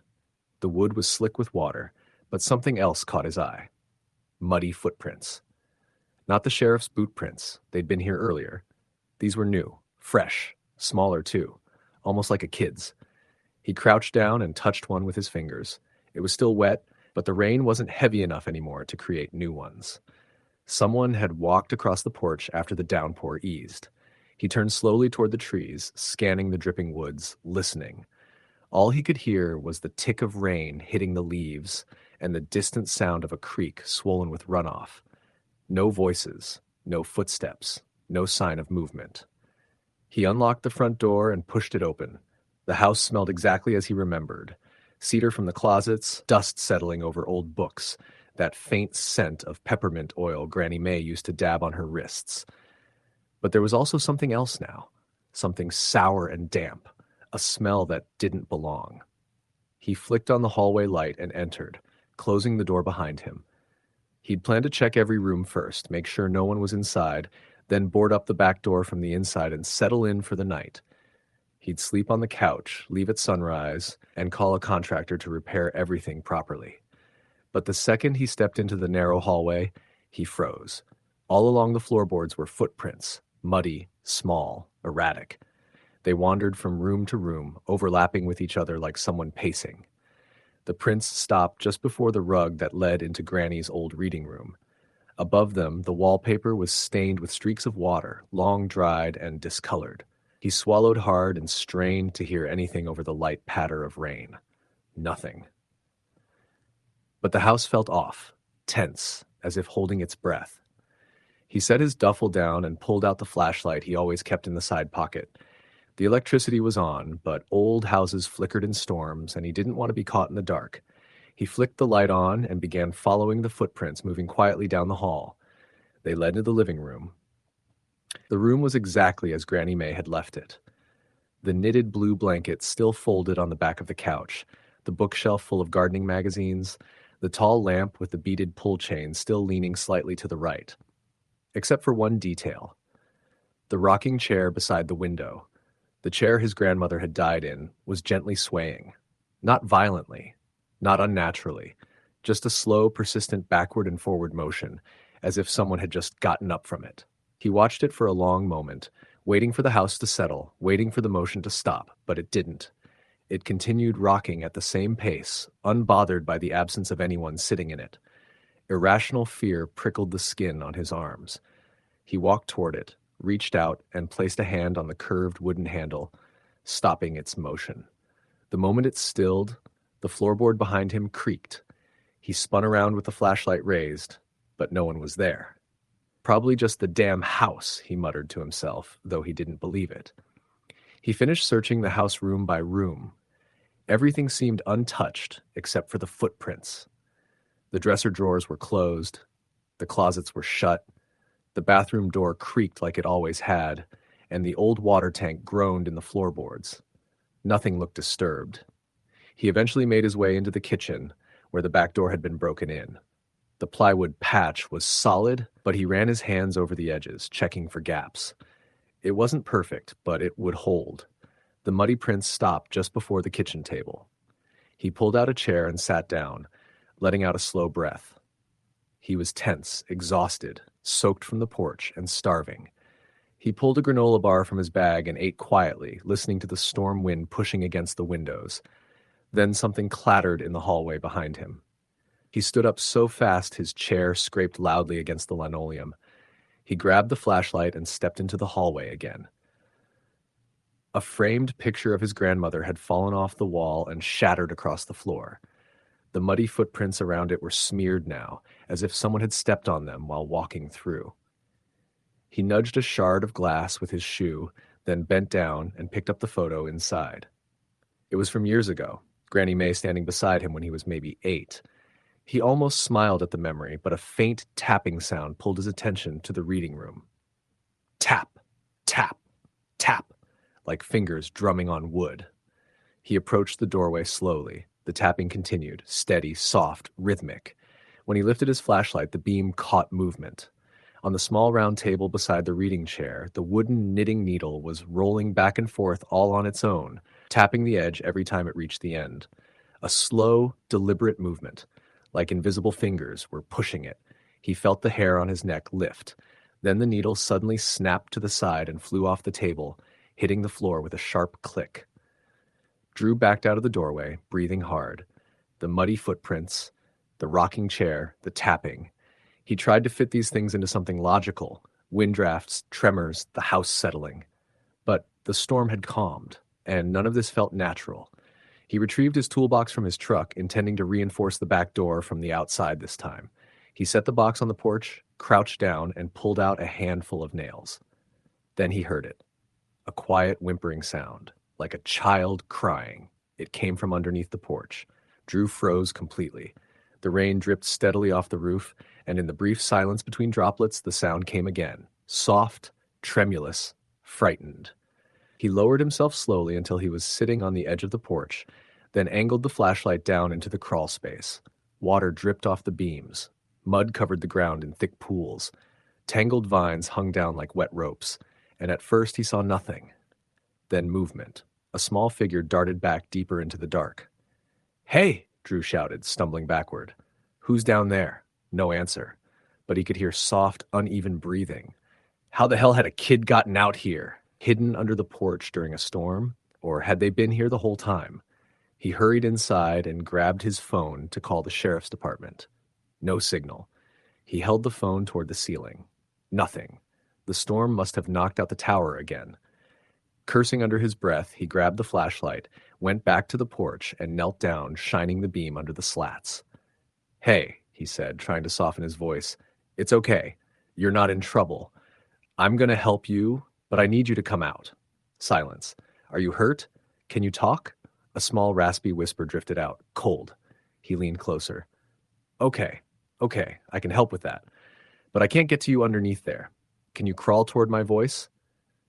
The wood was slick with water, but something else caught his eye. Muddy footprints. Not the sheriff's boot prints. They'd been here earlier. These were new, fresh, smaller too, almost like a kid's. He crouched down and touched one with his fingers. It was still wet, but the rain wasn't heavy enough anymore to create new ones. Someone had walked across the porch after the downpour eased. He turned slowly toward the trees, scanning the dripping woods, listening. All he could hear was the tick of rain hitting the leaves and the distant sound of a creek swollen with runoff. No voices, no footsteps, no sign of movement. He unlocked the front door and pushed it open. The house smelled exactly as he remembered. Cedar from the closets, dust settling over old books, that faint scent of peppermint oil Granny May used to dab on her wrists. But there was also something else now, something sour and damp, a smell that didn't belong. He flicked on the hallway light and entered, closing the door behind him. He'd planned to check every room first, make sure no one was inside, then board up the back door from the inside and settle in for the night. He'd sleep on the couch, leave at sunrise, and call a contractor to repair everything properly. But the second he stepped into the narrow hallway, he froze. All along the floorboards were footprints, muddy, small, erratic. They wandered from room to room, overlapping with each other like someone pacing. The prints stopped just before the rug that led into Granny's old reading room. Above them, the wallpaper was stained with streaks of water, long dried and discolored. He swallowed hard and strained to hear anything over the light patter of rain. Nothing. But the house felt off, tense, as if holding its breath. He set his duffel down and pulled out the flashlight he always kept in the side pocket. The electricity was on, but old houses flickered in storms, and he didn't want to be caught in the dark. He flicked the light on and began following the footprints moving quietly down the hall. They led to the living room. The room was exactly as Granny May had left it. The knitted blue blanket still folded on the back of the couch, the bookshelf full of gardening magazines, the tall lamp with the beaded pull chain still leaning slightly to the right. Except for one detail. The rocking chair beside the window, the chair his grandmother had died in, was gently swaying. Not violently, not unnaturally, just a slow, persistent backward and forward motion, as if someone had just gotten up from it. He watched it for a long moment, waiting for the house to settle, waiting for the motion to stop, but it didn't. It continued rocking at the same pace, unbothered by the absence of anyone sitting in it. Irrational fear prickled the skin on his arms. He walked toward it, reached out, and placed a hand on the curved wooden handle, stopping its motion. The moment it stilled, the floorboard behind him creaked. He spun around with the flashlight raised, but no one was there. Probably just the damn house, he muttered to himself, though he didn't believe it. He finished searching the house room by room. Everything seemed untouched except for the footprints. The dresser drawers were closed. The closets were shut. The bathroom door creaked like it always had, and the old water tank groaned in the floorboards. Nothing looked disturbed. He eventually made his way into the kitchen, where the back door had been broken in. The plywood patch was solid, but he ran his hands over the edges, checking for gaps. It wasn't perfect, but it would hold. The muddy prints stopped just before the kitchen table. He pulled out a chair and sat down, letting out a slow breath. He was tense, exhausted, soaked from the porch, and starving. He pulled a granola bar from his bag and ate quietly, listening to the storm wind pushing against the windows. Then something clattered in the hallway behind him. He stood up so fast his chair scraped loudly against the linoleum. He grabbed the flashlight and stepped into the hallway again. A framed picture of his grandmother had fallen off the wall and shattered across the floor. The muddy footprints around it were smeared now, as if someone had stepped on them while walking through. He nudged a shard of glass with his shoe, then bent down and picked up the photo inside. It was from years ago, Granny May standing beside him when he was maybe 8. He almost smiled at the memory, but a faint tapping sound pulled his attention to the reading room. Tap, tap, tap, like fingers drumming on wood. He approached the doorway slowly. The tapping continued, steady, soft, rhythmic. When he lifted his flashlight, the beam caught movement. On the small round table beside the reading chair, the wooden knitting needle was rolling back and forth all on its own, tapping the edge every time it reached the end. A slow, deliberate movement, like invisible fingers were pushing it. He felt the hair on his neck lift. Then the needle suddenly snapped to the side and flew off the table, hitting the floor with a sharp click. Drew backed out of the doorway, breathing hard. The muddy footprints, the rocking chair, the tapping. He tried to fit these things into something logical. Wind drafts, tremors, the house settling. But the storm had calmed, and none of this felt natural. He retrieved his toolbox from his truck, intending to reinforce the back door from the outside this time. He set the box on the porch, crouched down, and pulled out a handful of nails. Then he heard it. A quiet whimpering sound, like a child crying. It came from underneath the porch. Drew froze completely. The rain dripped steadily off the roof, and in the brief silence between droplets, the sound came again. Soft, tremulous, frightened. He lowered himself slowly until he was sitting on the edge of the porch, then angled the flashlight down into the crawl space. Water dripped off the beams. Mud covered the ground in thick pools. Tangled vines hung down like wet ropes, and at first he saw nothing. Then movement. A small figure darted back deeper into the dark. "Hey!" Drew shouted, stumbling backward. "Who's down there?" No answer, but he could hear soft, uneven breathing. How the hell had a kid gotten out here? Hidden under the porch during a storm? Or had they been here the whole time? He hurried inside and grabbed his phone to call the sheriff's department. No signal. He held the phone toward the ceiling. Nothing. The storm must have knocked out the tower again. Cursing under his breath, he grabbed the flashlight, went back to the porch, and knelt down, shining the beam under the slats. "Hey," he said, trying to soften his voice. "It's okay. You're not in trouble. I'm going to help you, but I need you to come out." Silence. "Are you hurt? Can you talk?" A small, raspy whisper drifted out. "Cold." He leaned closer. Okay, I can help with that. But I can't get to you underneath there. Can you crawl toward my voice?"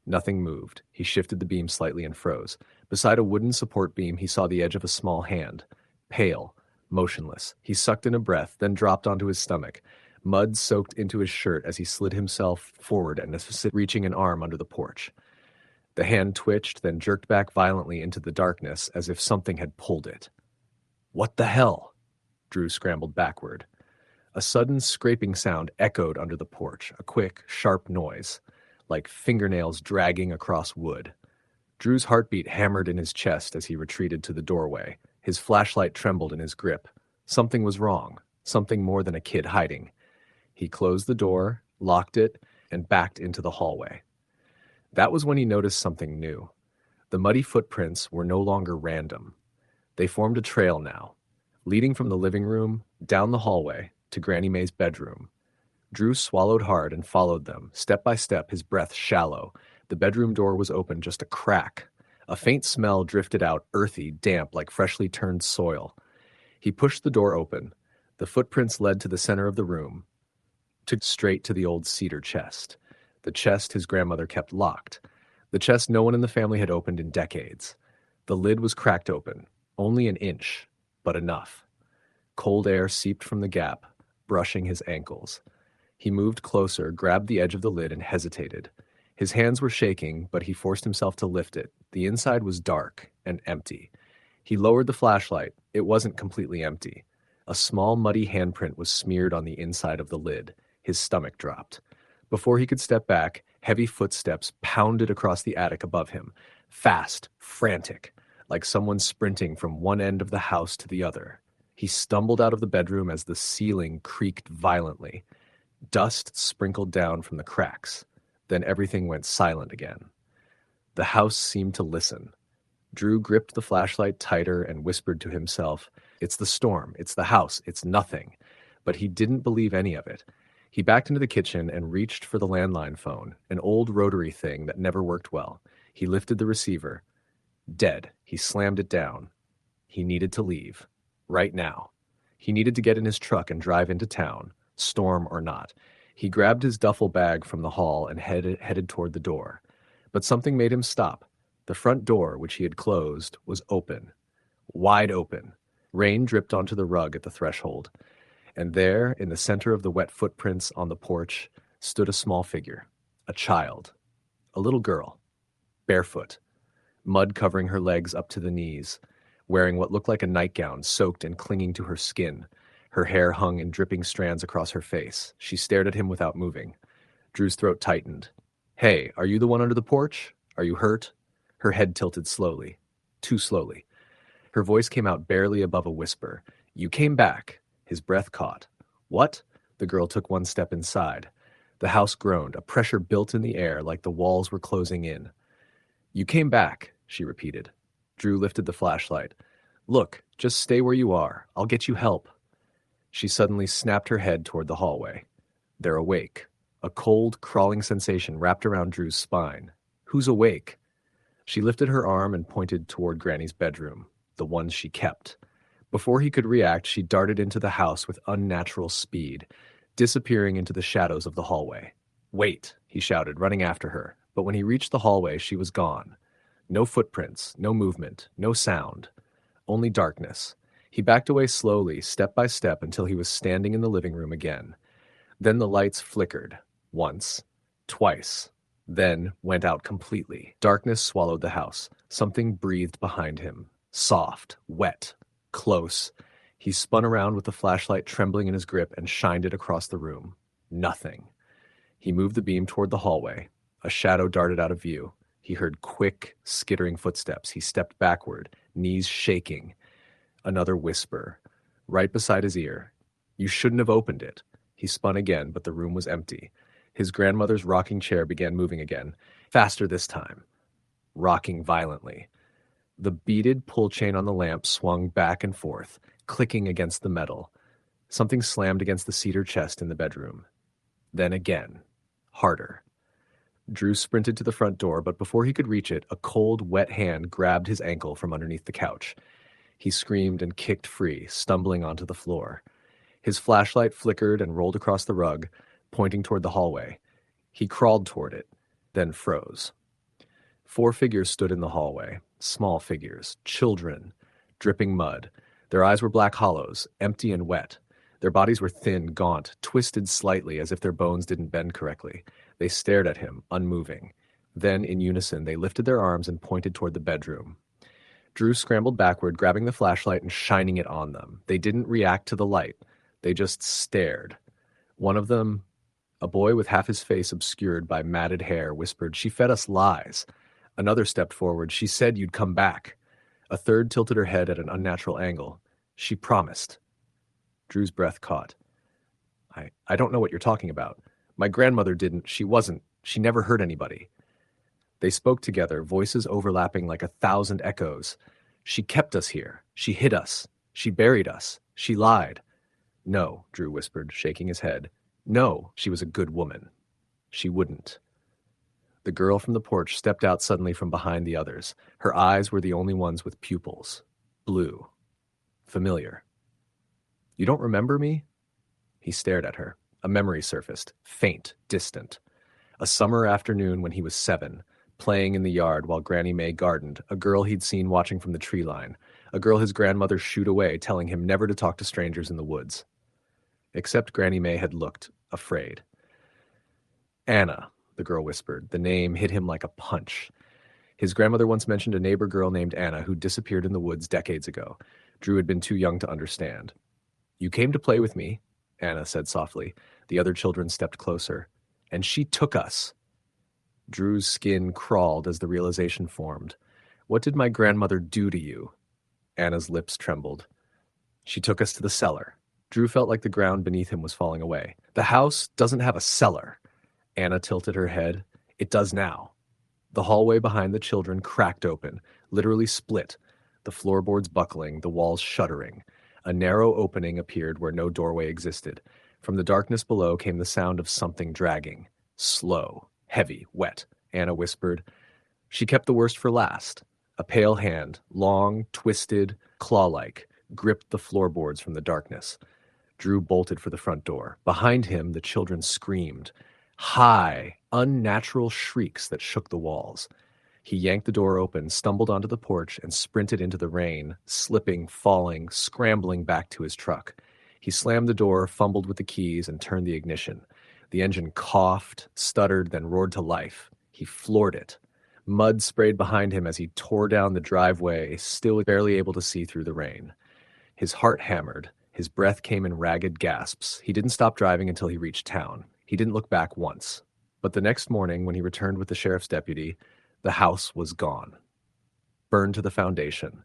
Nothing moved. He shifted the beam slightly and froze. Beside a wooden support beam, he saw the edge of a small hand. Pale, motionless. He sucked in a breath, then dropped onto his stomach. Mud soaked into his shirt as he slid himself forward and reaching an arm under the porch. The hand twitched, then jerked back violently into the darkness as if something had pulled it. "What the hell?" Drew scrambled backward. A sudden scraping sound echoed under the porch, a quick, sharp noise, like fingernails dragging across wood. Drew's heartbeat hammered in his chest as he retreated to the doorway. His flashlight trembled in his grip. Something was wrong, something more than a kid hiding. He closed the door, locked it, and backed into the hallway. That was when he noticed something new. The muddy footprints were no longer random. They formed a trail now, leading from the living room, down the hallway, to Granny May's bedroom. Drew swallowed hard and followed them, step by step, his breath shallow. The bedroom door was open just a crack. A faint smell drifted out, earthy, damp, like freshly turned soil. He pushed the door open. The footprints led to the center of the room, straight to the old cedar chest. The chest his grandmother kept locked. The chest no one in the family had opened in decades. The lid was cracked open, only an inch, but enough. Cold air seeped from the gap, brushing his ankles. He moved closer, grabbed the edge of the lid, and hesitated. His hands were shaking, but he forced himself to lift it. The inside was dark and empty. He lowered the flashlight. It wasn't completely empty. A small, muddy handprint was smeared on the inside of the lid. His stomach dropped. Before he could step back, heavy footsteps pounded across the attic above him. Fast, frantic, like someone sprinting from one end of the house to the other. He stumbled out of the bedroom as the ceiling creaked violently. Dust sprinkled down from the cracks. Then everything went silent again. The house seemed to listen. Drew gripped the flashlight tighter and whispered to himself, "It's the storm, it's the house, it's nothing." But he didn't believe any of it. He backed into the kitchen and reached for the landline phone, an old rotary thing that never worked well. He lifted the receiver. Dead. He slammed it down. He needed to leave. Right now. He needed to get in his truck and drive into town, storm or not. He grabbed his duffel bag from the hall and headed toward the door. But something made him stop. The front door, which he had closed, was open. Wide open. Rain dripped onto the rug at the threshold. And there, in the center of the wet footprints on the porch, stood a small figure. A child. A little girl. Barefoot. Mud covering her legs up to the knees, wearing what looked like a nightgown soaked and clinging to her skin. Her hair hung in dripping strands across her face. She stared at him without moving. Drew's throat tightened. "Hey, are you the one under the porch? Are you hurt?" Her head tilted slowly. Too slowly. Her voice came out barely above a whisper. "You came back." His breath caught. "What?" The girl took one step inside. The house groaned. A pressure built in the air like the walls were closing in. "You came back," she repeated. Drew lifted the flashlight. "Look, just stay where you are. I'll get you help." She suddenly snapped her head toward the hallway. They're awake. A cold, crawling sensation wrapped around Drew's spine. Who's awake? She lifted her arm and pointed toward Granny's bedroom, the one she kept. Before he could react, she darted into the house with unnatural speed, disappearing into the shadows of the hallway. "Wait," he shouted, running after her. But when he reached the hallway, she was gone. No footprints, no movement, no sound. Only darkness. He backed away slowly, step by step, until he was standing in the living room again. Then the lights flickered. Once. Twice. Then went out completely. Darkness swallowed the house. Something breathed behind him. Soft. Wet. Close. He spun around with the flashlight trembling in his grip and shined it across the room. Nothing. He moved the beam toward the hallway. A shadow darted out of view. He heard quick, skittering footsteps. He stepped backward, knees shaking. Another whisper. Right beside his ear. "You shouldn't have opened it." He spun again, but the room was empty. His grandmother's rocking chair began moving again. Faster this time. Rocking violently. The beaded pull chain on the lamp swung back and forth, clicking against the metal. Something slammed against the cedar chest in the bedroom. Then again. Harder. Drew sprinted to the front door, but before he could reach it, a cold, wet hand grabbed his ankle from underneath the couch. He screamed and kicked free, stumbling onto the floor. His flashlight flickered and rolled across the rug, pointing toward the hallway. He crawled toward it, then froze. 4 figures stood in the hallway, small figures, children, dripping mud. Their eyes were black hollows, empty and wet. Their bodies were thin, gaunt, twisted slightly as if their bones didn't bend correctly. They stared at him, unmoving. Then, in unison, they lifted their arms and pointed toward the bedroom. Drew scrambled backward, grabbing the flashlight and shining it on them. They didn't react to the light. They just stared. One of them, a boy with half his face obscured by matted hair, whispered, "She fed us lies." Another stepped forward. "She said you'd come back." A third tilted her head at an unnatural angle. "She promised." Drew's breath caught. I don't know what you're talking about. My grandmother didn't. She never hurt anybody." They spoke together, voices overlapping like 1,000 echoes. "She kept us here. She hid us. She buried us. She lied." "No," Drew whispered, shaking his head. "No, she was a good woman. She wouldn't." The girl from the porch stepped out suddenly from behind the others. Her eyes were the only ones with pupils. Blue. Familiar. "You don't remember me?" He stared at her. A memory surfaced, faint, distant. A summer afternoon when he was 7, playing in the yard while Granny May gardened, a girl he'd seen watching from the tree line, a girl his grandmother shooed away, telling him never to talk to strangers in the woods. Except Granny May had looked afraid. "Anna," the girl whispered. The name hit him like a punch. His grandmother once mentioned a neighbor girl named Anna who disappeared in the woods decades ago. Drew had been too young to understand. "You came to play with me," Anna said softly. The other children stepped closer. "And she took us." Drew's skin crawled as the realization formed. "What did my grandmother do to you?" Anna's lips trembled. "She took us to the cellar." Drew felt like the ground beneath him was falling away. "The house doesn't have a cellar." Anna tilted her head. "It does now." The hallway behind the children cracked open, literally split, the floorboards buckling, the walls shuddering. A narrow opening appeared where no doorway existed. From the darkness below came the sound of something dragging. Slow, heavy, wet, Anna whispered. She kept the worst for last. A pale hand, long, twisted, claw-like, gripped the floorboards from the darkness. Drew bolted for the front door. Behind him, the children screamed. High, unnatural shrieks that shook the walls. He yanked the door open, stumbled onto the porch, and sprinted into the rain, slipping, falling, scrambling back to his truck. He slammed the door, fumbled with the keys, and turned the ignition. The engine coughed, stuttered, then roared to life. He floored it. Mud sprayed behind him as he tore down the driveway, still barely able to see through the rain. His heart hammered. His breath came in ragged gasps. He didn't stop driving until he reached town. He didn't look back once. But the next morning, when he returned with the sheriff's deputy, the house was gone. Burned to the foundation.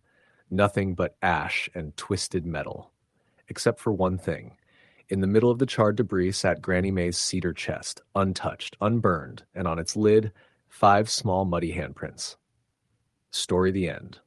Nothing but ash and twisted metal. Except for one thing. In the middle of the charred debris sat Granny Mae's cedar chest, untouched, unburned, and on its lid, 5 small muddy handprints. Story the end.